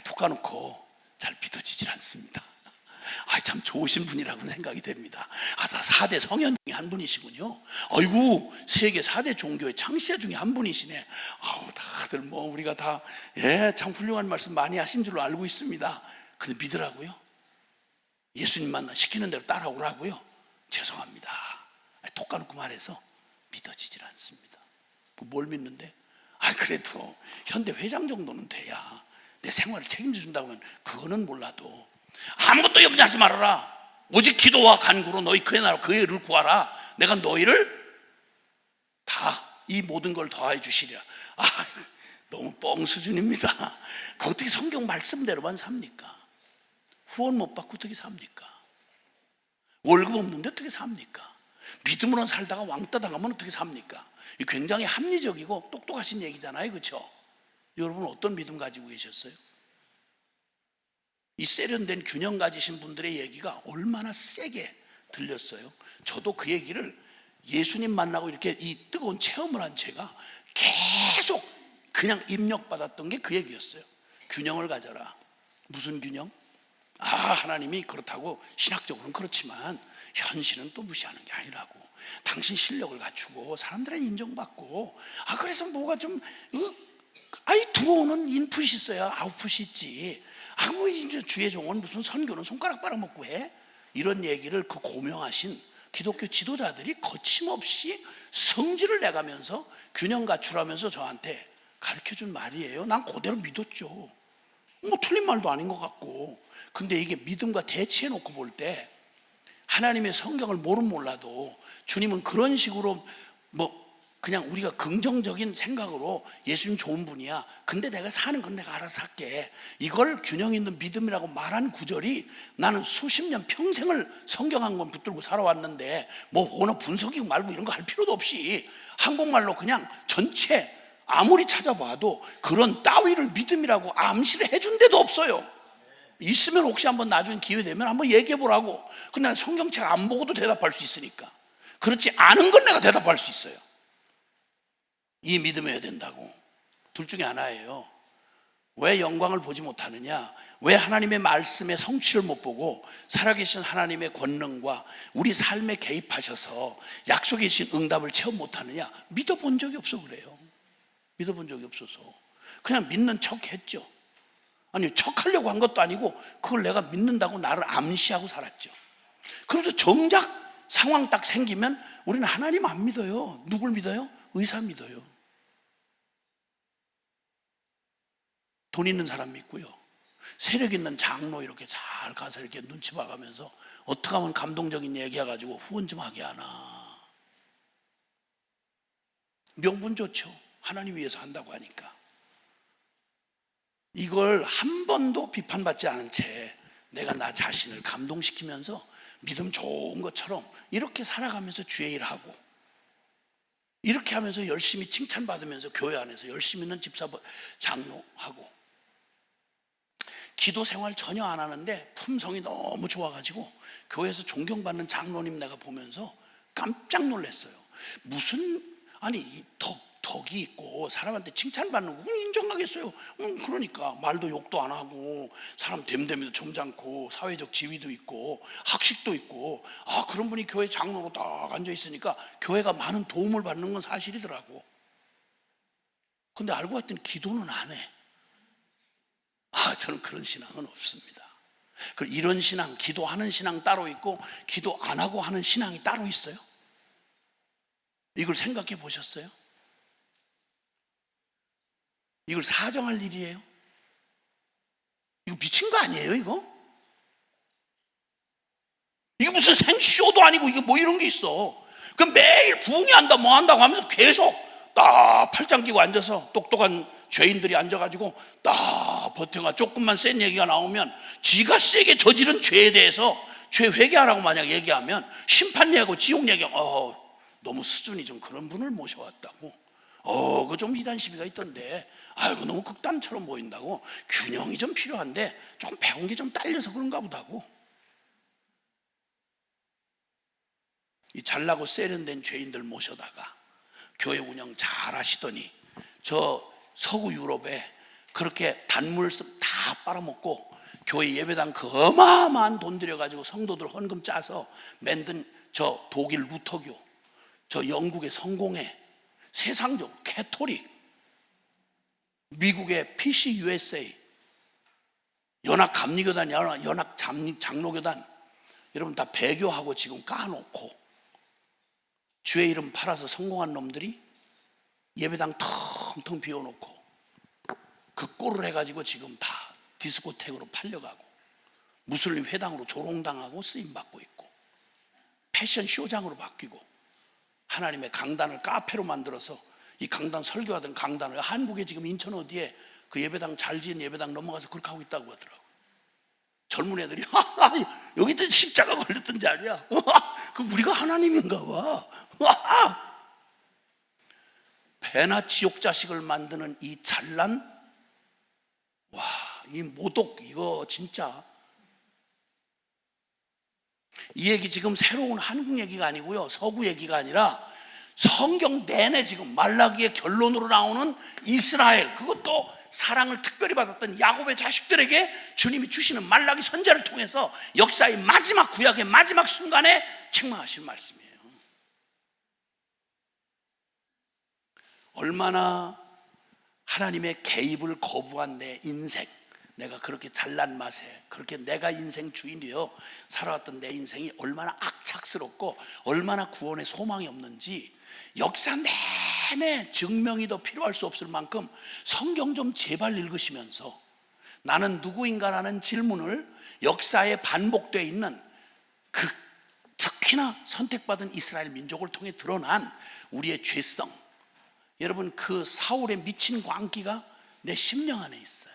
톡 까놓고 잘 믿어지질 않습니다. 참 좋으신 분이라고 생각이 됩니다. 다 4대 성현 중에 한 분이시군요. 아이고, 세계 4대 종교의 창시자 중에 한 분이시네. 다들 뭐 우리가 다 참 훌륭한 말씀 많이 하신 줄로 알고 있습니다. 근데 믿으라고요? 예수님만 시키는 대로 따라오라고요? 죄송합니다. 톡 까놓고 말해서 믿어지질 않습니다. 뭘 믿는데? 그래도 현대 회장 정도는 돼야 내 생활을 책임져 준다고 하면 그거는 몰라도 아무것도 염려하지 말아라. 오직 기도와 간구로 너희 그의 나라 그의 의를 구하라. 내가 너희를 다 이 모든 걸 더해 주시리라. 너무 뻥 수준입니다. 그 어떻게 성경 말씀대로만 삽니까? 후원 못 받고 어떻게 삽니까? 월급 없는데 어떻게 삽니까? 믿음으로 살다가 왕따 당하면 어떻게 삽니까? 굉장히 합리적이고 똑똑하신 얘기잖아요, 그렇죠? 여러분 어떤 믿음 가지고 계셨어요? 이 세련된 균형 가지신 분들의 얘기가 얼마나 세게 들렸어요. 저도 그 얘기를 예수님 만나고 이렇게 이 뜨거운 체험을 한 제가 계속 그냥 입력받았던 게 그 얘기였어요. 균형을 가져라. 무슨 균형? 하나님이 그렇다고 신학적으로는 그렇지만 현실은 또 무시하는 게 아니라고. 당신 실력을 갖추고 사람들의 인정받고 그래서 뭐가 좀 들어오는 인풋이 있어야 아웃풋이 있지. 뭐 이제 주의 종은 무슨 선교는 손가락 빨아먹고 해? 이런 얘기를 그 고명하신 기독교 지도자들이 거침없이 성질을 내가면서 균형 갖추라면서 저한테 가르쳐준 말이에요. 난 그대로 믿었죠. 뭐 틀린 말도 아닌 것 같고. 근데 이게 믿음과 대치해 놓고 볼 때 하나님의 성경을 모르면 몰라도 주님은 그런 식으로 그냥 우리가 긍정적인 생각으로 예수님 좋은 분이야. 근데 내가 사는 건 내가 알아서 할게. 이걸 균형 있는 믿음이라고 말한 구절이 나는 수십 년 평생을 성경 한 권 붙들고 살아왔는데 언어 분석이고 말고 이런 거 할 필요도 없이 한국말로 그냥 전체 아무리 찾아봐도 그런 따위를 믿음이라고 암시를 해준 데도 없어요. 있으면 혹시 한번 나중에 기회 되면 한번 얘기해 보라고. 근데 난 성경책 안 보고도 대답할 수 있으니까. 그렇지 않은 건 내가 대답할 수 있어요. 이 믿음이어야 된다고. 둘 중에 하나예요. 왜 영광을 보지 못하느냐? 왜 하나님의 말씀의 성취를 못 보고 살아계신 하나님의 권능과 우리 삶에 개입하셔서 약속해 주신 응답을 체험 못하느냐? 믿어본 적이 없어 그래요. 믿어본 적이 없어서 그냥 믿는 척 했죠. 척하려고 한 것도 아니고 그걸 내가 믿는다고 나를 암시하고 살았죠. 그래서 정작 상황 딱 생기면 우리는 하나님 안 믿어요. 누굴 믿어요? 의사 믿어요. 돈 있는 사람 믿고요. 세력 있는 장로 이렇게 잘 가서 이렇게 눈치 봐가면서 어떻게 하면 감동적인 얘기 해가지고 후원 좀 하게 하나. 명분 좋죠. 하나님 위해서 한다고 하니까. 이걸 한 번도 비판받지 않은 채 내가 나 자신을 감동시키면서 믿음 좋은 것처럼 이렇게 살아가면서 주의 일하고 이렇게 하면서 열심히 칭찬받으면서 교회 안에서 열심히 있는 집사 장로하고 기도 생활 전혀 안 하는데 품성이 너무 좋아가지고 교회에서 존경받는 장로님 내가 보면서 깜짝 놀랐어요. 덕이 있고 사람한테 칭찬받는 거 인정하겠어요. 그러니까 말도 욕도 안 하고 사람 됨됨이도 점잖고 사회적 지위도 있고 학식도 있고 그런 분이 교회 장로로 딱 앉아 있으니까 교회가 많은 도움을 받는 건 사실이더라고. 근데 알고 봤더니 기도는 안 해. 저는 그런 신앙은 없습니다. 이런 신앙, 기도하는 신앙 따로 있고 기도 안 하고 하는 신앙이 따로 있어요. 이걸 생각해 보셨어요? 이걸 사정할 일이에요? 이거 미친 거 아니에요, 이거? 이거 무슨 생쇼도 아니고 이게 뭐 이런 게 있어. 그럼 매일 부흥회한다 뭐 한다고 하면서 계속 딱 팔짱 끼고 앉아서 똑똑한 죄인들이 앉아가지고 딱 버텨가 조금만 센 얘기가 나오면 지가 세게 저지른 죄에 대해서 죄 회개하라고 만약 얘기하면 심판 얘기하고 지옥 얘기하면 너무 수준이 좀 그런 분을 모셔왔다고. 그 좀 이단 시비가 있던데 그거 너무 극단처럼 보인다고. 균형이 좀 필요한데 조금 배운 게 좀 딸려서 그런가 보다고. 이 잘나고 세련된 죄인들 모셔다가 교회 운영 잘 하시더니 저 서구 유럽에 그렇게 단물습 다 빨아먹고 교회 예배당 그 어마어마한 돈 들여가지고 성도들 헌금 짜서 만든 저 독일 루터교, 저 영국의 성공회, 세상적 캐토릭, 미국의 PC USA, 연합 감리교단, 연합 장로교단, 여러분 다 배교하고 지금 까놓고 주의 이름 팔아서 성공한 놈들이 예배당 텅텅 비워놓고 그 꼴을 해가지고 지금 다 디스코텍으로 팔려가고 무슬림 회당으로 조롱당하고 쓰임받고 있고 패션 쇼장으로 바뀌고 하나님의 강단을 카페로 만들어서 이 강단 설교하던 강단을 한국에 지금 인천 어디에 그 예배당 잘 지은 예배당 넘어가서 그렇게 하고 있다고 하더라고요. 젊은 애들이 여기 저 십자가 걸렸던 자리야. 그 우리가 하나님인가 봐. 배나 지옥 자식을 만드는 이 잔란, 이 모독, 이거 진짜. 이 얘기 지금 새로운 한국 얘기가 아니고요, 서구 얘기가 아니라 성경 내내 지금 말라기의 결론으로 나오는 이스라엘, 그것도 사랑을 특별히 받았던 야곱의 자식들에게 주님이 주시는 말라기 선지자를 통해서 역사의 마지막, 구약의 마지막 순간에 책망하신 말씀이에요. 얼마나 하나님의 개입을 거부한 내 인생, 내가 그렇게 잘난 맛에 그렇게 내가 인생 주인이요 살아왔던 내 인생이 얼마나 악착스럽고 얼마나 구원의 소망이 없는지 역사 내내 증명이 더 필요할 수 없을 만큼 성경 좀 제발 읽으시면서 나는 누구인가라는 질문을 역사에 반복되어 있는 그 특히나 선택받은 이스라엘 민족을 통해 드러난 우리의 죄성, 여러분 그 사울의 미친 광기가 내 심령 안에 있어요.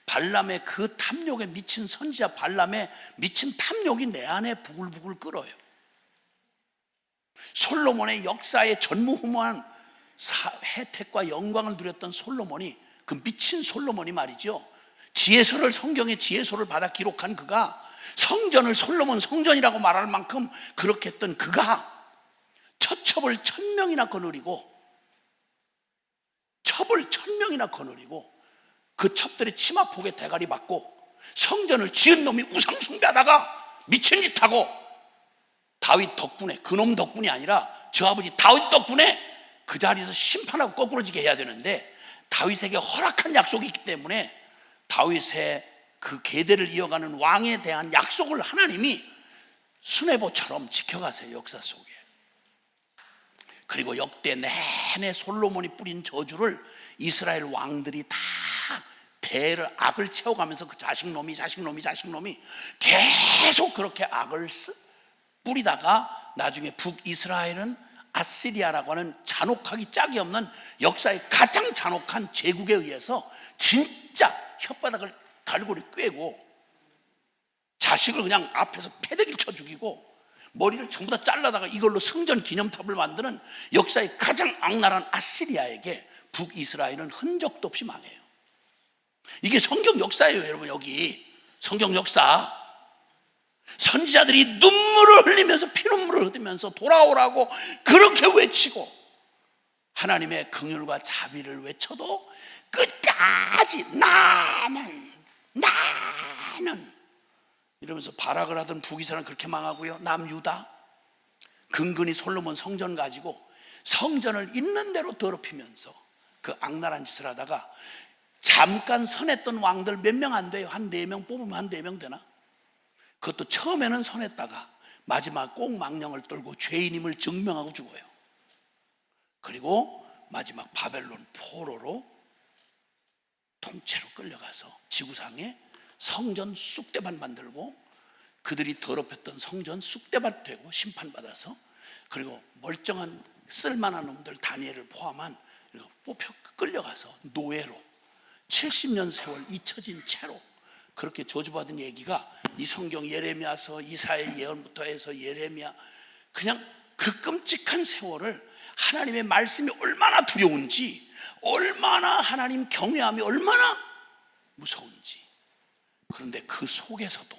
발람의 그 탐욕에 미친 선지자 발람의 미친 탐욕이 내 안에 부글부글 끓어요. 솔로몬의 역사에 전무후무한 혜택과 영광을 누렸던 솔로몬이, 그 미친 솔로몬이 말이죠, 지혜서를, 성경의 지혜서를 받아 기록한 그가 성전을 솔로몬 성전이라고 말할 만큼 그렇게 했던 그가 첩을 1000명이나 거느리고 첩을 1000명이나 거느리고 그 첩들의 치마폭에 대가리 맞고 성전을 지은 놈이 우상 숭배하다가 미친 짓 하고 다윗 덕분에, 그놈 덕분이 아니라 저 아버지 다윗 덕분에 그 자리에서 심판하고 거꾸러지게 해야 되는데 다윗에게 허락한 약속이 있기 때문에 다윗의 그 계대를 이어가는 왕에 대한 약속을 하나님이 수뇌보처럼 지켜가세요, 역사 속에. 그리고 역대 내내 솔로몬이 뿌린 저주를 이스라엘 왕들이 다 대를 악을 채워가면서 그 자식놈이 계속 그렇게 악을 뿌리다가 나중에 북이스라엘은 아시리아라고 하는 잔혹하기 짝이 없는 역사의 가장 잔혹한 제국에 의해서 진짜 혓바닥을 갈고리 꿰고 자식을 그냥 앞에서 패대기를 쳐 죽이고 머리를 전부 다 잘라다가 이걸로 성전 기념탑을 만드는 역사의 가장 악랄한 아시리아에게 북이스라엘은 흔적도 없이 망해요. 이게 성경 역사예요, 여러분. 여기 성경 역사. 선지자들이 눈물을 흘리면서 피눈물을 흘리면서 돌아오라고 그렇게 외치고 하나님의 긍휼과 자비를 외쳐도 끝까지 나는 이러면서 발악을 하던 북이스라엘은 그렇게 망하고요, 남유다 근근히 솔로몬 성전 가지고 성전을 있는 대로 더럽히면서 그 악랄한 짓을 하다가 잠깐 선했던 왕들 몇 명 안 돼요. 한 4명 뽑으면 한 4명 되나? 그것도 처음에는 선했다가 마지막 꼭 망령을 떨고 죄인임을 증명하고 죽어요. 그리고 마지막 바벨론 포로로 통째로 끌려가서 지구상에 성전 쑥대밭 만들고 그들이 더럽혔던 성전 쑥대밭 되고 심판받아서, 그리고 멀쩡한 쓸만한 놈들 다니엘을 포함한 뽑혀 끌려가서 노예로 70년 세월 잊혀진 채로 그렇게 저주받은 얘기가 이 성경 예레미야서, 이사야 예언부터 해서 예레미야, 그냥 그 끔찍한 세월을 하나님의 말씀이 얼마나 두려운지, 얼마나 하나님 경외함이 얼마나 무서운지, 그런데 그 속에서도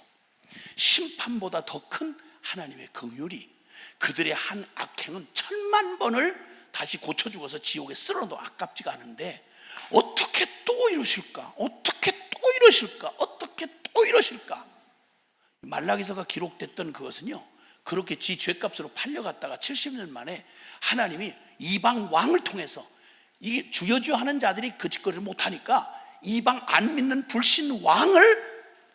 심판보다 더 큰 하나님의 긍휼이 그들의 한 악행은 1000만 번을 다시 고쳐 죽어서 지옥에 쓸어도 아깝지가 않은데 어떻게 또 이러실까? 어떻게 또 이러실까? 어떻게 또 이러실까? 말라기서가 기록됐던 그것은요, 그렇게 지 죄값으로 팔려갔다가 70년 만에 하나님이 이방 왕을 통해서, 이게 주여주여 하는 자들이 그 짓거리를 못하니까 이방 안 믿는 불신 왕을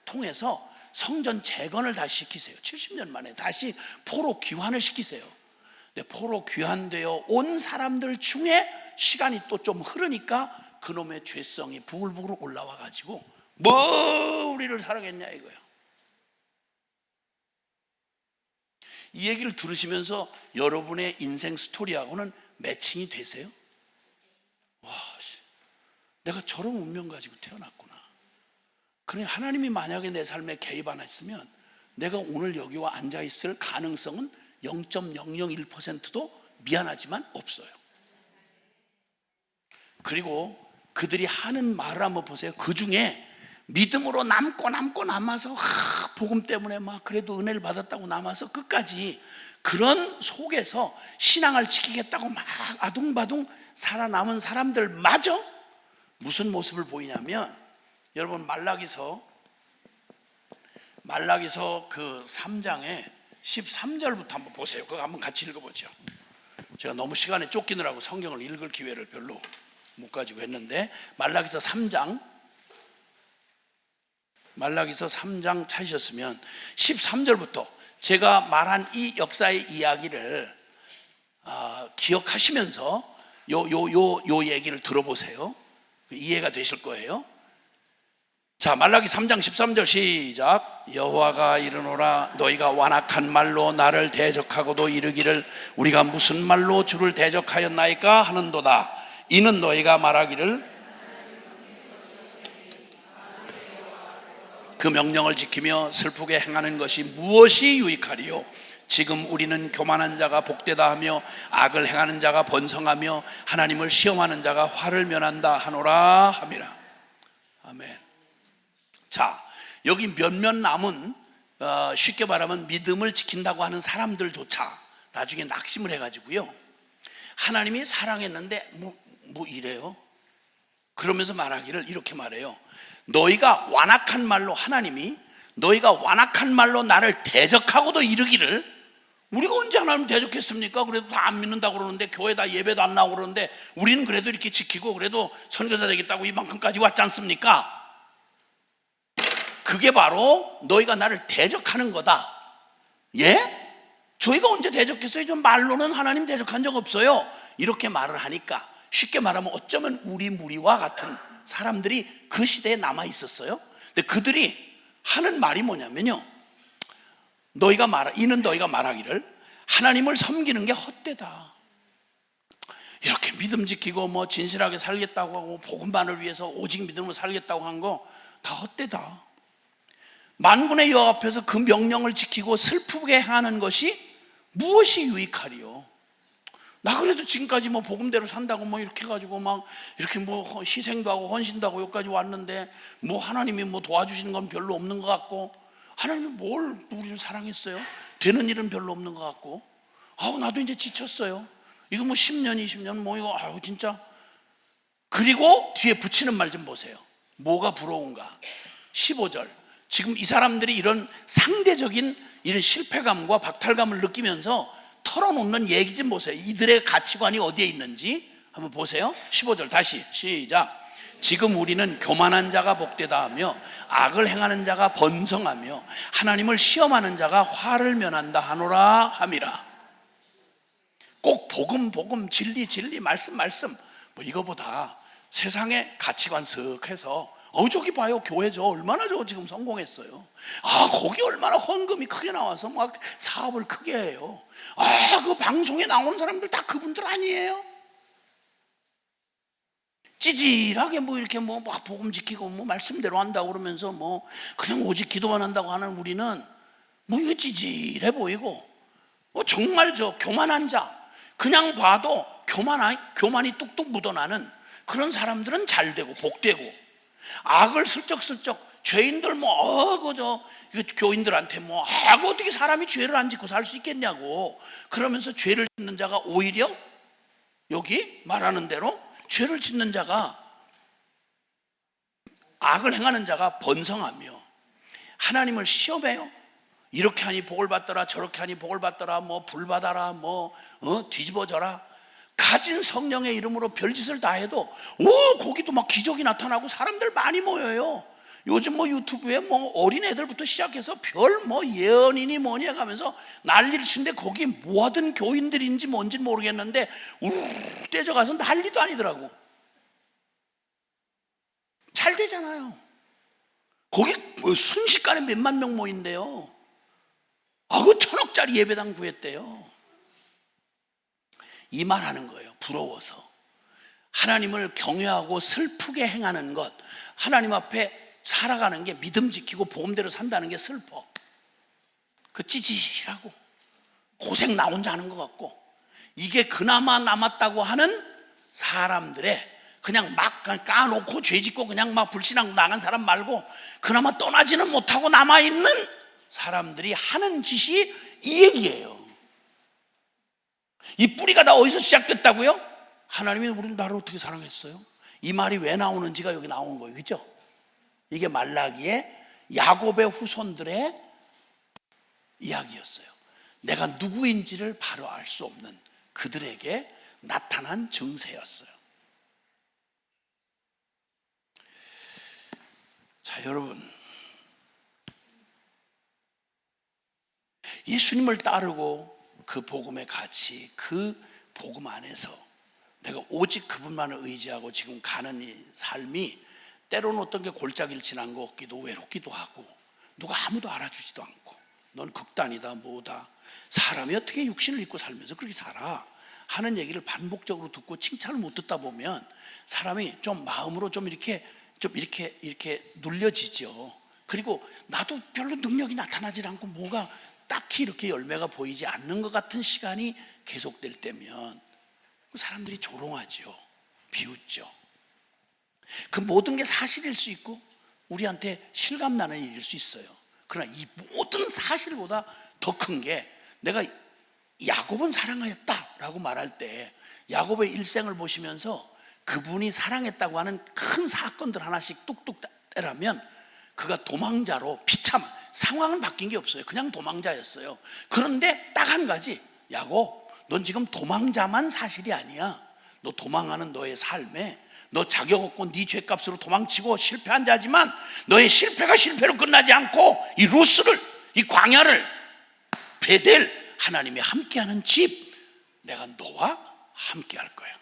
통해서 성전 재건을 다시 시키세요. 70년 만에 다시 포로 귀환을 시키세요. 근데 포로 귀환되어 온 사람들 중에 시간이 또 좀 흐르니까 그놈의 죄성이 부글부글 올라와 가지고 뭐 우리를 사랑했냐 이거예요. 이 얘기를 들으시면서 여러분의 인생 스토리하고는 매칭이 되세요? 와, 내가 저런 운명 가지고 태어났구나. 그러니 하나님이 만약에 내 삶에 개입 안 했으면 내가 오늘 여기와 앉아 있을 가능성은 0.001%도 미안하지만 없어요. 그리고 그들이 하는 말을 한번 보세요. 그 중에 믿음으로 남고 남아서 복음 때문에 막 그래도 은혜를 받았다고 남아서 끝까지 그런 속에서 신앙을 지키겠다고 막 아둥바둥 살아남은 사람들마저 무슨 모습을 보이냐면, 여러분 말라기서 그 3장에 13절부터 한번 보세요. 그거 한번 같이 읽어보죠. 제가 너무 시간에 쫓기느라고 성경을 읽을 기회를 별로 못 가지고 했는데, 말라기서 3장 찾으셨으면 13절부터 제가 말한 이 역사의 이야기를 기억하시면서 요 얘기를 들어보세요. 이해가 되실 거예요. 자, 말라기 3장 13절 시작. 여호와가 이르노라 너희가 완악한 말로 나를 대적하고도 이르기를 우리가 무슨 말로 주를 대적하였나이까 하는도다. 이는 너희가 말하기를 그 명령을 지키며 슬프게 행하는 것이 무엇이 유익하리요? 지금 우리는 교만한 자가 복되다 하며 악을 행하는 자가 번성하며 하나님을 시험하는 자가 화를 면한다 하노라 함이라. 아멘. 자, 여기 몇몇 남은 쉽게 말하면 믿음을 지킨다고 하는 사람들조차 나중에 낙심을 해가지고요, 하나님이 사랑했는데 뭐 이래요? 그러면서 말하기를 이렇게 말해요. 너희가 완악한 말로, 하나님이 너희가 완악한 말로 나를 대적하고도 이르기를, 우리가 언제 하나님 대적했습니까? 그래도 다 안 믿는다고 그러는데, 교회 다 예배도 안 나오고 그러는데 우리는 그래도 이렇게 지키고 그래도 선교사 되겠다고 이만큼까지 왔지 않습니까? 그게 바로 너희가 나를 대적하는 거다. 예? 저희가 언제 대적했어요? 좀 말로는 하나님 대적한 적 없어요. 이렇게 말을 하니까, 쉽게 말하면 어쩌면 우리 무리와 같은 사람들이 그 시대에 남아 있었어요. 근데 그들이 하는 말이 뭐냐면요, 이는 너희가 말하기를 하나님을 섬기는 게 헛되다. 이렇게 믿음 지키고 뭐 진실하게 살겠다고 하고 복음만을 위해서 오직 믿음으로 살겠다고 한 거 다 헛되다. 만군의 여호와 앞에서 그 명령을 지키고 슬프게 하는 것이 무엇이 유익하리요? 나 그래도 지금까지 뭐 복음대로 산다고 뭐 이렇게 해가지고 막 이렇게 뭐 희생도 하고 헌신도 하고 여기까지 왔는데 뭐 하나님이 뭐 도와주시는 건 별로 없는 것 같고, 하나님이 뭘 우리를 사랑했어요? 되는 일은 별로 없는 것 같고, 나도 이제 지쳤어요. 이거 뭐 10년 20년 뭐 이거 진짜. 그리고 뒤에 붙이는 말 좀 보세요. 뭐가 부러운가? 15절. 지금 이 사람들이 이런 상대적인 이런 실패감과 박탈감을 느끼면서 털어놓는 얘기 좀 보세요. 이들의 가치관이 어디에 있는지 한번 보세요. 15절 다시 시작. 지금 우리는 교만한 자가 복되다 하며 악을 행하는 자가 번성하며 하나님을 시험하는 자가 화를 면한다 하노라 함이라. 꼭 복음 진리 말씀 뭐 이거보다 세상의 가치관 쓱 해서 저기 봐요, 교회 얼마나 지금 성공했어요. 거기 얼마나 헌금이 크게 나와서 막 사업을 크게 해요. 그 방송에 나오는 사람들 다 그분들 아니에요? 찌질하게 뭐 이렇게 뭐 복음 지키고 뭐 말씀대로 한다고 그러면서 뭐 그냥 오직 기도만 한다고 하는 우리는 뭐 이거 찌질해 보이고, 정말 교만한 자, 그냥 봐도 교만이 뚝뚝 묻어나는 그런 사람들은 잘 되고 복되고, 악을 슬쩍슬쩍 죄인들 교인들한테 어떻게 사람이 죄를 안 짓고 살 수 있겠냐고 그러면서 죄를 짓는 자가 오히려 여기 말하는 대로 죄를 짓는 자가, 악을 행하는 자가 번성하며 하나님을 시험해요. 이렇게 하니 복을 받더라, 저렇게 하니 복을 받더라, 뭐 불 받아라, 뒤집어져라. 가진 성령의 이름으로 별짓을 다 해도 거기도 막 기적이 나타나고 사람들 많이 모여요. 요즘 뭐 유튜브에 뭐 어린애들부터 시작해서 별 뭐 예언이니 뭐니 해가면서 난리를 치는데 거기 뭐 하던 교인들인지 뭔지 모르겠는데 우르르 떼져가서 난리도 아니더라고. 잘 되잖아요. 거기 순식간에 몇만 명 모인대요. 그 1,000억짜리 예배당 구했대요. 이 말 하는 거예요. 부러워서. 하나님을 경외하고 슬프게 행하는 것, 하나님 앞에 살아가는 게 믿음 지키고 보험대로 산다는 게 슬퍼. 그 찌질하고 고생 나 혼자 하는 것 같고, 이게 그나마 남았다고 하는 사람들의 그냥 막 까놓고 죄짓고 그냥 막 불신앙 나간 사람 말고 그나마 떠나지는 못하고 남아있는 사람들이 하는 짓이 이 얘기예요. 이 뿌리가 다 어디서 시작됐다고요? 하나님이 나를 어떻게 사랑했어요? 이 말이 왜 나오는지가 여기 나오는 거예요. 그죠? 이게 말라기의 야곱의 후손들의 이야기였어요. 내가 누구인지를 바로 알 수 없는 그들에게 나타난 증세였어요. 자, 여러분, 예수님을 따르고 그 복음의 가치, 그 복음 안에서 내가 오직 그분만을 의지하고 지금 가는 이 삶이 때로는 어떤 게 골짜기를 지난 것 같기도 외롭기도 하고, 누가 아무도 알아주지도 않고, 넌 극단이다 뭐다, 사람이 어떻게 육신을 입고 살면서 그렇게 살아 하는 얘기를 반복적으로 듣고 칭찬을 못 듣다 보면 사람이 좀 마음으로 좀 이렇게 눌려지죠. 그리고 나도 별로 능력이 나타나질 않고 뭐가 딱히 이렇게 열매가 보이지 않는 것 같은 시간이 계속될 때면 사람들이 조롱하죠. 비웃죠. 그 모든 게 사실일 수 있고 우리한테 실감나는 일일 수 있어요. 그러나 이 모든 사실보다 더 큰 게, 내가 야곱은 사랑하였다라고 말할 때 야곱의 일생을 보시면서 그분이 사랑했다고 하는 큰 사건들 하나씩 뚝뚝 떼라면 그가 도망자로 비참, 상황은 바뀐 게 없어요. 그냥 도망자였어요. 그런데 딱 한 가지, 야곱, 넌 지금 도망자만 사실이 아니야. 너 도망하는 너의 삶에 너 자격 없고 네 죄값으로 도망치고 실패한 자지만 너의 실패가 실패로 끝나지 않고 이 루스를, 이 광야를 베델, 하나님이 함께하는 집, 내가 너와 함께할 거야.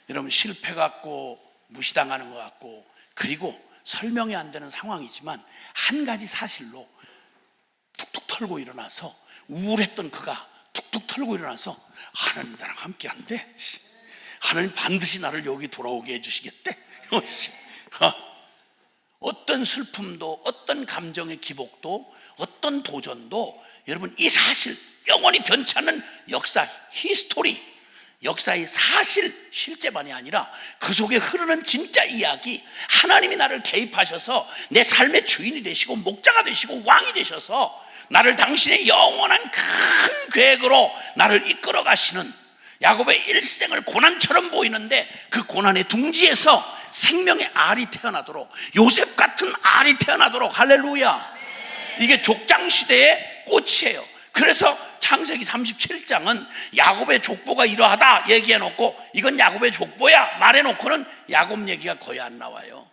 여러분, 실패 같고 무시당하는 것 같고 그리고 설명이 안 되는 상황이지만 한 가지 사실로 툭툭 털고 일어나서, 우울했던 그가 툭툭 털고 일어나서 하나님 나랑 함께 한대. 하나님 반드시 나를 여기 돌아오게 해주시겠대. 어떤 슬픔도, 어떤 감정의 기복도, 어떤 도전도, 여러분, 이 사실, 영원히 변치 않는 역사, 히스토리, 역사의 사실, 실제만이 아니라 그 속에 흐르는 진짜 이야기, 하나님이 나를 개입하셔서 내 삶의 주인이 되시고 목자가 되시고 왕이 되셔서 나를 당신의 영원한 큰 계획으로 나를 이끌어 가시는, 야곱의 일생을 고난처럼 보이는데 그 고난의 둥지에서 생명의 알이 태어나도록, 요셉 같은 알이 태어나도록, 할렐루야, 이게 족장시대의 꽃이에요. 그래서 창세기 37장은 야곱의 족보가 이러하다 얘기해놓고, 이건 야곱의 족보야 말해놓고는 야곱 얘기가 거의 안 나와요.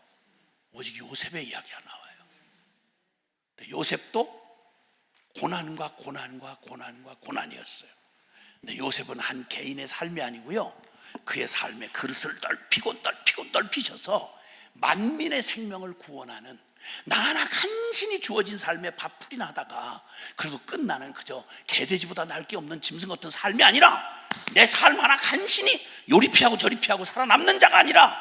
오직 요셉의 이야기가 나와요. 요셉도 고난과 고난이었어요. 근데 요셉은 한 개인의 삶이 아니고요, 그의 삶의 그릇을 넓히셔서 만민의 생명을 구원하는, 나 하나 간신히 주어진 삶에 밥풀이나 하다가 그래도 끝나는 그저 개돼지보다 날 게 없는 짐승 같은 삶이 아니라, 내 삶 하나 간신히 요리 피하고 저리 피하고 살아남는 자가 아니라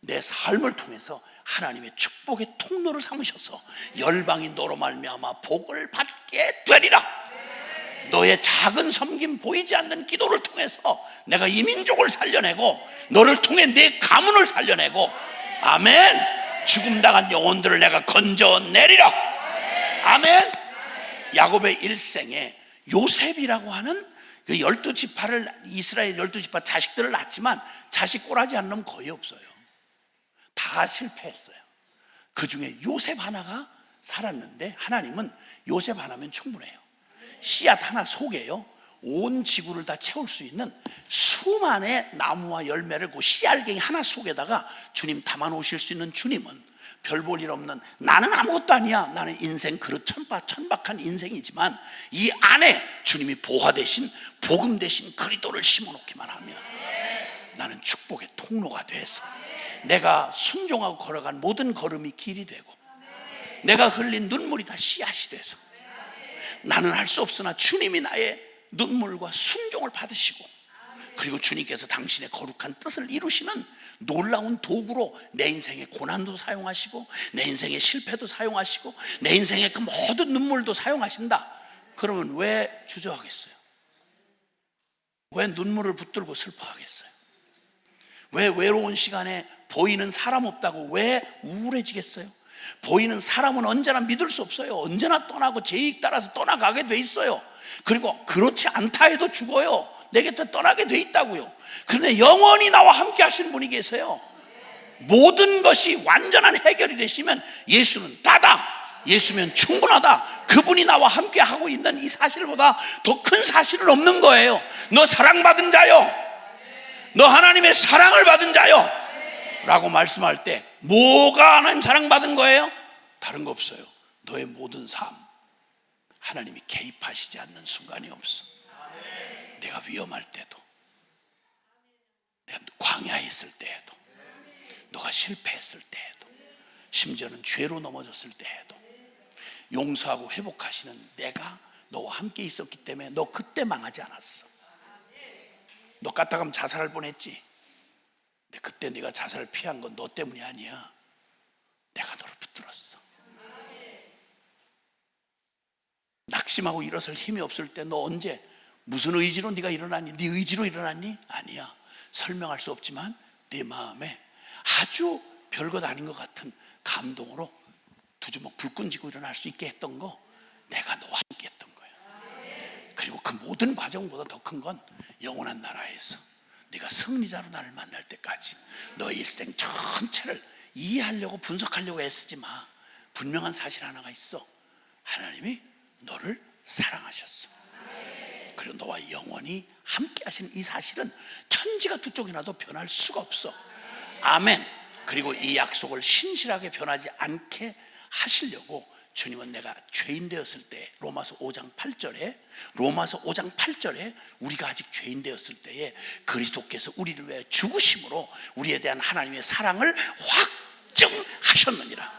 내 삶을 통해서 하나님의 축복의 통로를 삼으셔서 열방이 너로 말미암아 복을 받게 되리라. 너의 작은 섬김, 보이지 않는 기도를 통해서 내가 이 민족을 살려내고 너를 통해 내 가문을 살려내고, 아멘, 죽음 당한 영혼들을 내가 건져내리라. 아멘. 야곱의 일생에 요셉이라고 하는 그 12지파를, 이스라엘 12지파 자식들을 낳았지만 자식 꼬라지 않는 놈 거의 없어요. 다 실패했어요. 그 중에 요셉 하나가 살았는데 하나님은 요셉 하나면 충분해요. 씨앗 하나 속에요, 온 지구를 다 채울 수 있는 수많은 나무와 열매를 그 씨알갱이 하나 속에다가 주님 담아 놓으실 수 있는 주님은 별 볼 일 없는, 나는 아무것도 아니야, 나는 인생 그릇 천박한 인생이지만 이 안에 주님이 보화 대신 복음 대신 그리스도를 심어놓기만 하면 나는 축복의 통로가 돼서 내가 순종하고 걸어간 모든 걸음이 길이 되고 내가 흘린 눈물이 다 씨앗이 돼서 나는 할 수 없으나 주님이 나의 눈물과 순종을 받으시고 그리고 주님께서 당신의 거룩한 뜻을 이루시는 놀라운 도구로 내 인생의 고난도 사용하시고 내 인생의 실패도 사용하시고 내 인생의 그 모든 눈물도 사용하신다. 그러면 왜 주저하겠어요? 왜 눈물을 붙들고 슬퍼하겠어요? 왜 외로운 시간에 보이는 사람 없다고 왜 우울해지겠어요? 보이는 사람은 언제나 믿을 수 없어요. 언제나 떠나고 제익 따라서 떠나가게 돼 있어요. 그리고 그렇지 않다 해도 죽어요. 내 곁에 떠나게 돼 있다고요. 그런데 영원히 나와 함께 하시는 분이 계세요. 모든 것이 완전한 해결이 되시면 예수는 다다, 예수면 충분하다, 그분이 나와 함께 하고 있는 이 사실보다 더 큰 사실은 없는 거예요. 너 사랑받은 자요, 너 하나님의 사랑을 받은 자요 라고 말씀할 때 뭐가 하나님 사랑받은 거예요? 다른 거 없어요. 너의 모든 삶 하나님이 개입하시지 않는 순간이 없어. 내가 위험할 때도, 내가 광야에 있을 때에도, 너가 실패했을 때에도, 심지어는 죄로 넘어졌을 때에도 용서하고 회복하시는 내가 너와 함께 있었기 때문에 너 그때 망하지 않았어. 너 까딱하면 자살할 뻔했지. 근데 그때 네가 자살을 피한 건 너 때문이 아니야. 내가 너를 붙들었어. 낙심하고 일어설 힘이 없을 때 너 언제 무슨 의지로 네가 일어났니? 네 의지로 일어났니? 아니야. 설명할 수 없지만 네 마음에 아주 별것 아닌 것 같은 감동으로 두 주먹 불끈 쥐고 일어날 수 있게 했던 거 내가 너와 함께 했던 거야. 그리고 그 모든 과정보다 더 큰 건 영원한 나라에서 네가 승리자로 나를 만날 때까지 너의 일생 전체를 이해하려고 분석하려고 애쓰지 마. 분명한 사실 하나가 있어. 하나님이 너를 사랑하셨어. 그리고 너와 영원히 함께 하시는 이 사실은 천지가 두 쪽이 나도 변할 수가 없어. 아멘. 그리고 이 약속을 신실하게 변하지 않게 하시려고 주님은 내가 죄인 되었을 때 로마서 5장 8절에 우리가 아직 죄인 되었을 때에 그리스도께서 우리를 위해 죽으심으로 우리에 대한 하나님의 사랑을 확증하셨느니라.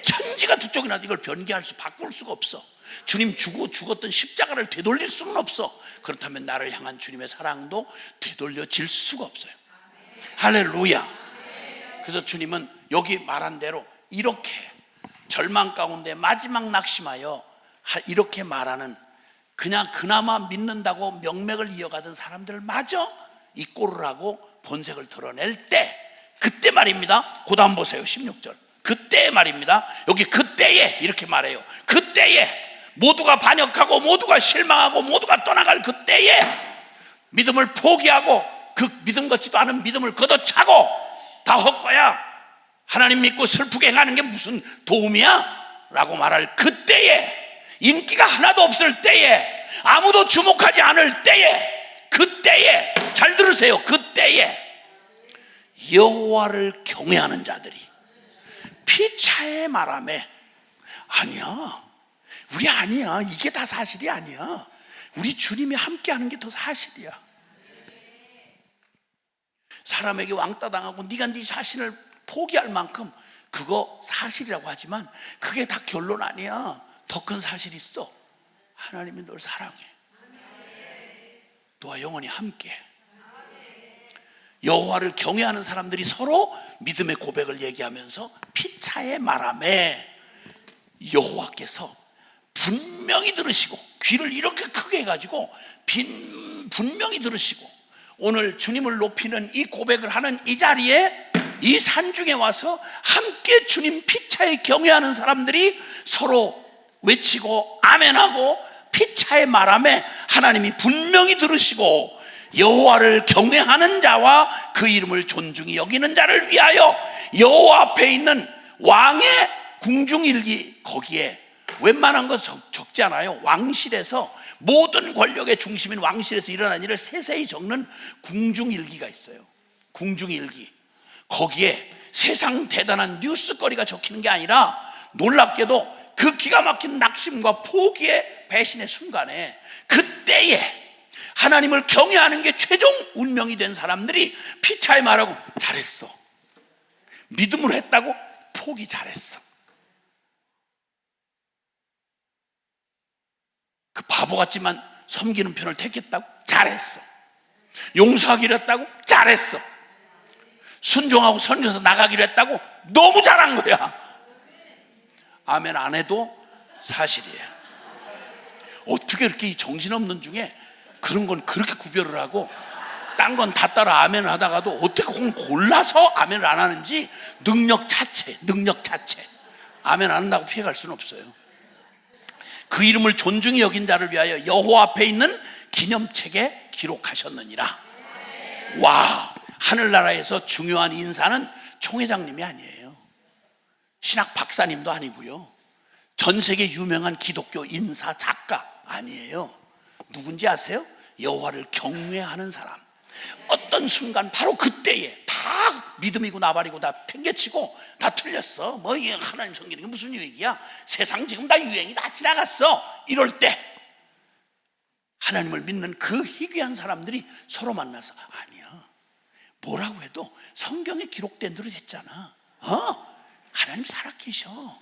천지가 두 쪽이 나도 이걸 변개할 수 바꿀 수가 없어. 주님 죽었던 십자가를 되돌릴 수는 없어. 그렇다면 나를 향한 주님의 사랑도 되돌려질 수가 없어요. 할렐루야. 그래서 주님은 여기 말한 대로 이렇게 절망 가운데 마지막 낙심하여 이렇게 말하는, 그냥 그나마 믿는다고 명맥을 이어가던 사람들을 마저 이 꼴을 하고 본색을 드러낼 때, 그때 말입니다. 그 다음 보세요. 16절. 그때 말입니다. 여기 그때에 이렇게 말해요. 그때에 모두가 반역하고 모두가 실망하고 모두가 떠나갈 그때에 믿음을 포기하고 그 믿음 같지도 않은 믿음을 걷어차고 다 헛거야, 하나님 믿고 슬프게 행하는 게 무슨 도움이야? 라고 말할 그때에, 인기가 하나도 없을 때에, 아무도 주목하지 않을 때에, 그때에, 잘 들으세요. 그때에 여호와를 경외하는 자들이 피차의 말하매, 아니야, 우리 아니야, 이게 다 사실이 아니야, 우리 주님이 함께하는 게 더 사실이야. 사람에게 왕따 당하고 네가 네 자신을 포기할 만큼 그거 사실이라고 하지만 그게 다 결론 아니야. 더 큰 사실이 있어. 하나님이 널 사랑해. 너와 영원히 함께. 여호와를 경외하는 사람들이 서로 믿음의 고백을 얘기하면서 피차의 말하매 여호와께서 분명히 들으시고, 귀를 이렇게 크게 해가지고 분명히 들으시고, 오늘 주님을 높이는 이 고백을 하는 이 자리에 이 산중에 와서 함께 주님 피차에 경외하는 사람들이 서로 외치고 아멘하고 피차의 말하매 하나님이 분명히 들으시고 여호와를 경외하는 자와 그 이름을 존중히 여기는 자를 위하여 여호와 앞에 있는 왕의 궁중일기, 거기에 웬만한 거 적지 않아요. 왕실에서 모든 권력의 중심인 왕실에서 일어난 일을 세세히 적는 궁중일기가 있어요. 궁중일기. 거기에 세상 대단한 뉴스거리가 적히는 게 아니라 놀랍게도 그 기가 막힌 낙심과 포기의 배신의 순간에 그때에 하나님을 경외하는 게 최종 운명이 된 사람들이 피차에 말하고 잘했어, 믿음으로 했다고, 포기 잘했어. 그 바보 같지만 섬기는 편을 택했다고, 잘했어. 용서하기로 했다고, 잘했어. 순종하고 선교에서 나가기로 했다고, 너무 잘한 거야. 아멘 안 해도 사실이에요. 어떻게 이렇게 이 정신없는 중에 그런 건 그렇게 구별을 하고 딴 건 다 따라 아멘을 하다가도 어떻게 골라서 아멘을 안 하는지. 능력 자체. 아멘 안 한다고 피해갈 수는 없어요. 그 이름을 존중히 여긴 자를 위하여 여호와 앞에 있는 기념책에 기록하셨느니라. 와, 하늘나라에서 중요한 인사는 총회장님이 아니에요. 신학 박사님도 아니고요. 전 세계 유명한 기독교 인사 작가 아니에요. 누군지 아세요? 여호와를 경외하는 사람. 어떤 순간 바로 그때에 다 믿음이고 나발이고 다 팽개치고 다 틀렸어. 뭐 이 하나님 섬기는 게 무슨 유익이야? 세상 지금 다 유행이 다 지나갔어. 이럴 때 하나님을 믿는 그 희귀한 사람들이 서로 만나서 아니야, 뭐라고 해도 성경에 기록된 대로 됐잖아. 하나님 살아계셔.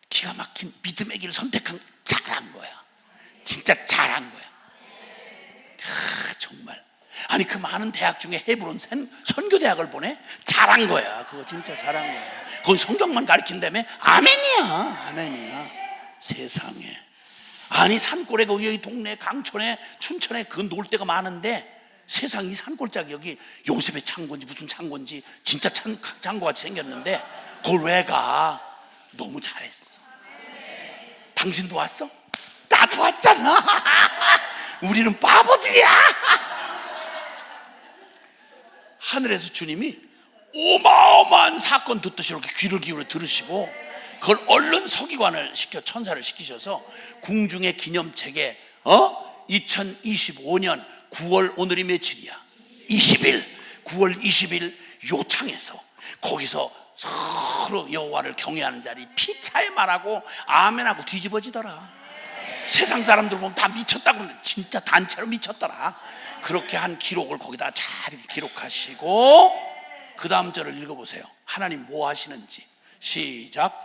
기가 막힌 믿음의 길을 선택한, 잘한 거야. 진짜 잘한 거야. 정말. 아니 그 많은 대학 중에 헤브론 선교대학을 보내? 잘한 거야. 그거 진짜 잘한 거야. 그건 성경만 가르친다며? 아멘이야. 세상에. 아니 산골에 거기 동네 강촌에 춘천에 그 놀 데가 많은데 세상 이 산골짜기 여기 요셉의 창고인지 무슨 창고인지 진짜 창고같이 생겼는데 그걸 왜 가? 너무 잘했어. 당신도 왔어? 나도 왔잖아. 우리는 바보들이야. 하늘에서 주님이 어마어마한 사건 듣듯이 이렇게 귀를 기울여 들으시고 그걸 얼른 서기관을 시켜 천사를 시키셔서 궁중의 기념책에 2025년 9월 오늘이 며칠이야? 20일 9월 20일 요창에서 거기서 서로 여호와를 경외하는 자리 피차에 말하고 아멘하고 뒤집어지더라. 세상 사람들 보면 다 미쳤다고 진짜 단체로 미쳤더라. 그렇게 한 기록을 거기다 잘 기록하시고 그 다음 절을 읽어보세요. 하나님 뭐 하시는지. 시작.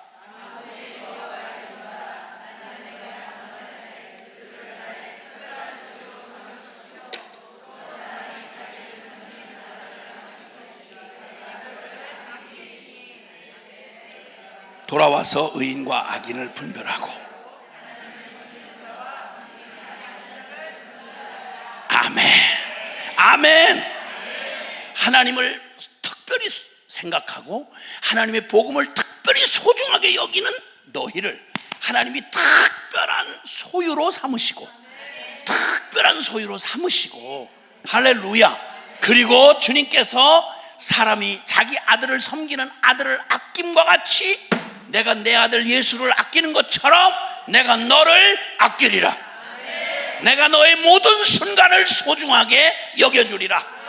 돌아와서 의인과 악인을 분별하고. 아멘. 하나님을 특별히 생각하고 하나님의 복음을 특별히 소중하게 여기는 너희를 하나님이 특별한 소유로 삼으시고 할렐루야. 그리고 주님께서 사람이 자기 아들을 섬기는 아들을 아낌과 같이 내가 내 아들 예수를 아끼는 것처럼 내가 너를 아끼리라. 내가 너의 모든 순간을 소중하게 여겨주리라.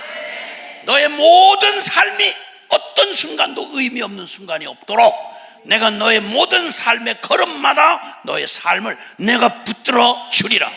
너의 모든 삶이 어떤 순간도 의미 없는 순간이 없도록 내가 너의 모든 삶의 걸음마다 너의 삶을 내가 붙들어 주리라.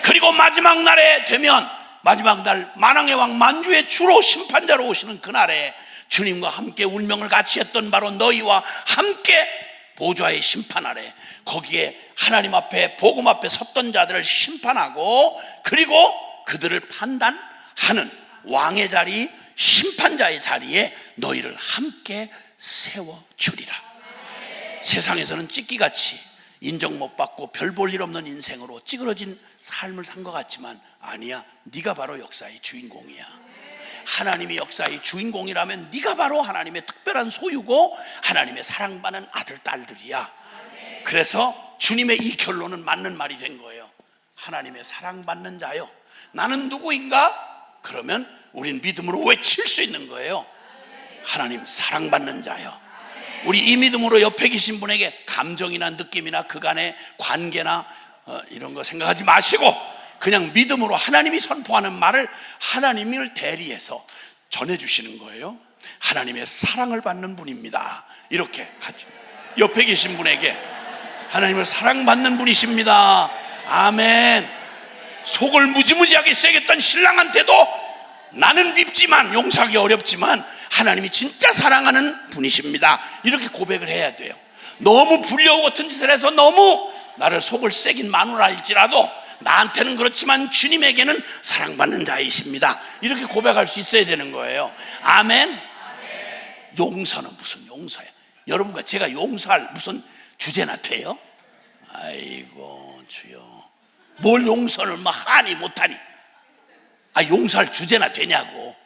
그리고 마지막 날에 되면 마지막 날 만왕의 왕 만주의 주로 심판자로 오시는 그날에 주님과 함께 운명을 같이 했던 바로 너희와 함께 보좌의 심판 아래 거기에 하나님 앞에 복음 앞에 섰던 자들을 심판하고 그리고 그들을 판단하는 왕의 자리 심판자의 자리에 너희를 함께 세워주리라. 세상에서는 찢기같이 인정 못 받고 별 볼 일 없는 인생으로 찌그러진 삶을 산 것 같지만 아니야, 네가 바로 역사의 주인공이야. 하나님이 역사의 주인공이라면 네가 바로 하나님의 특별한 소유고 하나님의 사랑받는 아들 딸들이야. 그래서 주님의 이 결론은 맞는 말이 된 거예요. 하나님의 사랑받는 자요. 나는 누구인가? 그러면 우린 믿음으로 외칠 수 있는 거예요. 하나님 사랑받는 자요. 우리 이 믿음으로 옆에 계신 분에게 감정이나 느낌이나 그간의 관계나 이런 거 생각하지 마시고 그냥 믿음으로 하나님이 선포하는 말을 하나님을 대리해서 전해주시는 거예요. 하나님의 사랑을 받는 분입니다. 이렇게 같이 옆에 계신 분에게 하나님을 사랑받는 분이십니다. 아멘. 속을 무지무지하게 세겠던 신랑한테도 나는 밉지만, 용서하기 어렵지만 하나님이 진짜 사랑하는 분이십니다. 이렇게 고백을 해야 돼요. 너무 불려우 같은 짓을 해서 너무 나를 속을 세긴 마누라일지라도 나한테는 그렇지만 주님에게는 사랑받는 자이십니다. 이렇게 고백할 수 있어야 되는 거예요. 아멘. 용서는 무슨 용서야? 여러분과 제가 용서할 무슨 주제나 돼요? 아이고 주여, 뭘 용서를 막 하니 못하니, 용서할 주제나 되냐고.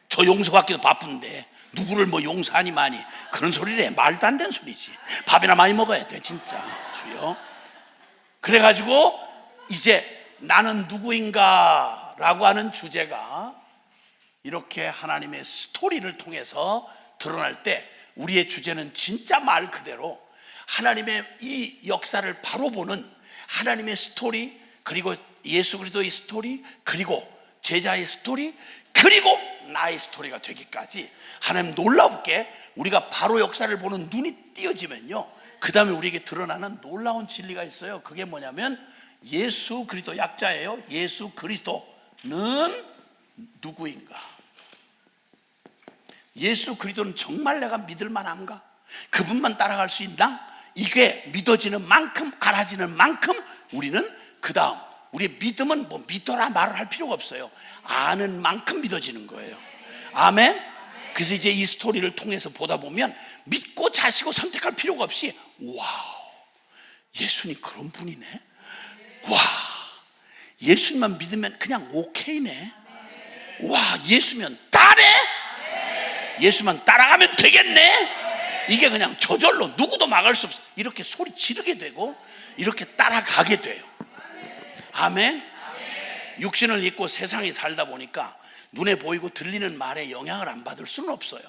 저 용서받기도 바쁜데 누구를 뭐 용서하니 마니, 그런 소리를 해. 말도 안 되는 소리지. 밥이나 많이 먹어야 돼 진짜 주여. 그래가지고 이제 나는 누구인가 라고 하는 주제가 이렇게 하나님의 스토리를 통해서 드러날 때, 우리의 주제는 진짜 말 그대로 하나님의 이 역사를 바로 보는 하나님의 스토리, 그리고 예수 그리스도의 스토리, 그리고 제자의 스토리, 그리고 나의 스토리가 되기까지 하나님 놀랍게 우리가 바로 역사를 보는 눈이 띄어지면요, 그 다음에 우리에게 드러나는 놀라운 진리가 있어요. 그게 뭐냐면 예수 그리스도, 약자예요. 예수 그리스도는 누구인가? 예수 그리스도는 정말 내가 믿을 만한가? 그분만 따라갈 수 있나? 이게 믿어지는 만큼, 알아지는 만큼 우리는 그 다음, 우리의 믿음은 뭐 믿어라 말을 할 필요가 없어요. 아는 만큼 믿어지는 거예요. 아멘. 그래서 이제 이 스토리를 통해서 보다 보면 믿고 자시고 선택할 필요가 없이, 와우, 예수님 그런 분이네. 와, 예수님만 믿으면 그냥 오케이네. 와, 예수면 따래? 예수만 따라가면 되겠네. 이게 그냥 저절로 누구도 막을 수 없어. 이렇게 소리 지르게 되고 이렇게 따라가게 돼요. 아멘. 육신을 입고 세상에 살다 보니까 눈에 보이고 들리는 말에 영향을 안 받을 수는 없어요.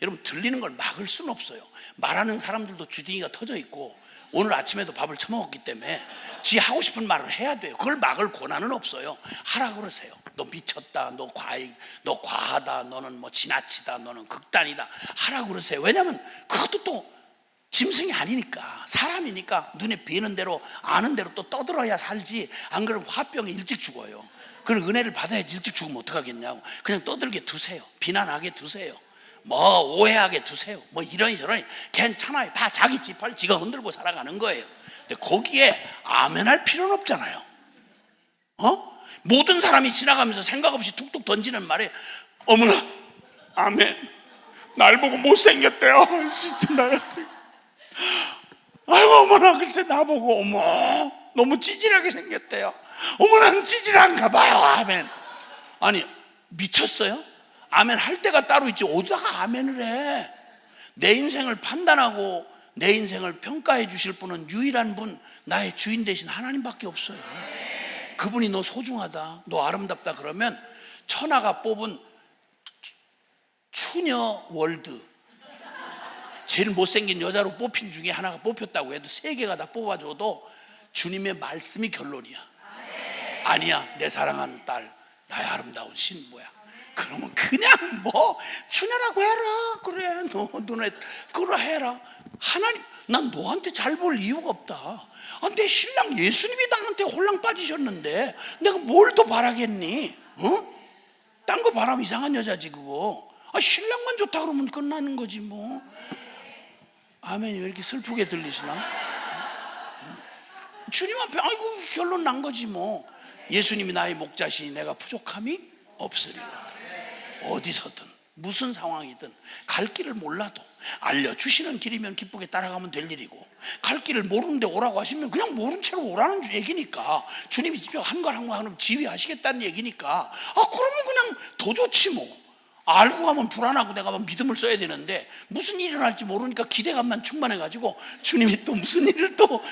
여러분, 들리는 걸 막을 수는 없어요. 말하는 사람들도 주둥이가 터져 있고 오늘 아침에도 밥을 처먹었기 때문에 지 하고 싶은 말을 해야 돼요. 그걸 막을 권한은 없어요. 하라고 그러세요. 너 미쳤다, 너 과하다, 너는 뭐 지나치다, 너는 극단이다, 하라고 그러세요. 왜냐하면 그것도 또 짐승이 아니니까, 사람이니까 눈에 뵈는 대로 아는 대로 또 떠들어야 살지. 안 그러면 화병에 일찍 죽어요. 그런 은혜를 받아야지. 일찍 죽으면 어떡하겠냐고. 그냥 떠들게 두세요. 비난하게 두세요. 뭐 오해하게 두세요. 뭐 이러니 저러니 괜찮아요. 다 자기 지팔 지가 흔들고 살아가는 거예요. 근데 거기에 아멘할 필요는 없잖아요. 모든 사람이 지나가면서 생각 없이 툭툭 던지는 말에 어머나 아멘, 날 보고 못생겼대요. 진짜 나한테 아이고 어머나 글쎄 나보고 어머 너무 찌질하게 생겼대요. 어머 난 찌질한가 봐요. 아멘. 아니 미쳤어요? 아멘 할 때가 따로 있지 어디다가 아멘을 해. 내 인생을 판단하고 내 인생을 평가해 주실 분은 유일한 분, 나의 주인 되신 하나님밖에 없어요. 그분이 너 소중하다, 너 아름답다 그러면 천하가 뽑은 추녀 월드 제일 못생긴 여자로 뽑힌 중에 하나가 뽑혔다고 해도 3개가 다 뽑아줘도 주님의 말씀이 결론이야. 아니야, 내 사랑하는 딸, 나의 아름다운 신부야. 그러면 그냥 뭐 추녀라고 해라. 그래, 너 눈에 그러 해라. 하나님, 난 너한테 잘 볼 이유가 없다. 내 신랑 예수님이 나한테 홀랑 빠지셨는데 내가 뭘 더 바라겠니? 딴 거 바라면 이상한 여자지 그거. 신랑만 좋다 그러면 끝나는 거지 뭐. 아멘이 왜 이렇게 슬프게 들리시나? 주님 앞에 아이고 결론 난 거지 뭐. 예수님이 나의 목자시니 내가 부족함이 없으리로다. 어디서든 무슨 상황이든 갈 길을 몰라도 알려주시는 길이면 기쁘게 따라가면 될 일이고, 갈 길을 모르는데 오라고 하시면 그냥 모른 채로 오라는 얘기니까, 주님이 직접 한 걸 한 거 하면 지휘하시겠다는 얘기니까 그러면 그냥 더 좋지 뭐. 알고 가면 불안하고 내가 믿음을 써야 되는데 무슨 일이 일어날지 모르니까 기대감만 충만해가지고 주님이 또 무슨 일을 또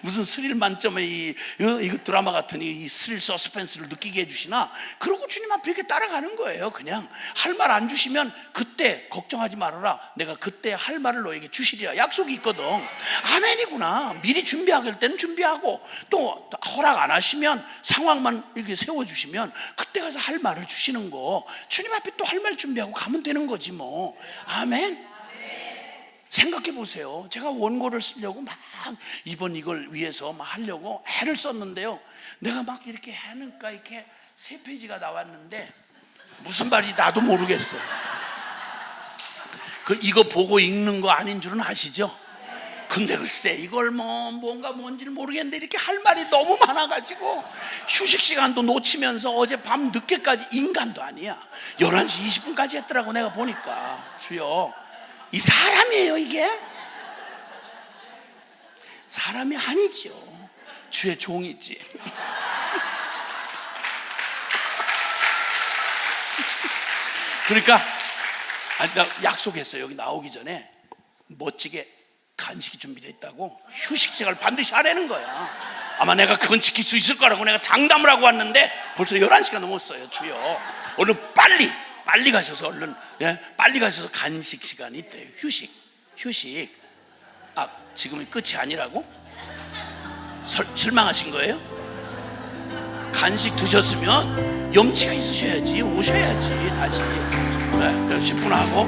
무슨 스릴 만점의 이거 드라마 같은 이 스릴 서스펜스를 느끼게 해주시나. 그러고 주님 앞에 이렇게 따라가는 거예요. 그냥 할 말 안 주시면 그때 걱정하지 말아라, 내가 그때 할 말을 너에게 주시리라 약속이 있거든. 아멘이구나. 미리 준비할 때는 준비하고 또 허락 안 하시면 상황만 이렇게 세워주시면 그때 가서 할 말을 주시는 거. 주님 주님 앞에 또 할 말 준비하고 가면 되는 거지 뭐. 아멘. 생각해 보세요. 제가 원고를 쓰려고 막 이번 이걸 위해서 막 하려고 애를 썼는데요, 내가 막 이렇게 하니까 이렇게 3페이지가 나왔는데 무슨 말인지 나도 모르겠어요. 이거 보고 읽는 거 아닌 줄은 아시죠? 근데 글쎄 이걸 뭔가 뭔지는 모르겠는데 이렇게 할 말이 너무 많아가지고 휴식 시간도 놓치면서 어제 밤 늦게까지, 인간도 아니야, 11시 20분까지 했더라고. 내가 보니까 주여, 이 사람이에요 이게? 사람이 아니죠. 주의 종이지. 그러니까 나 약속했어요. 여기 나오기 전에 멋지게 간식이 준비되어 있다고. 휴식 시간을 반드시 하라는 거야. 아마 내가 그건 지킬 수 있을 거라고 내가 장담을 하고 왔는데 벌써 11시가 넘었어요. 주여, 얼른 빨리 가셔서 얼른, 빨리 가셔서 간식 시간이 있대요. 휴식. 아, 지금이 끝이 아니라고? 실망하신 거예요? 간식 드셨으면 염치가 있으셔야지 오셔야지 다시. 그래서 10분 하고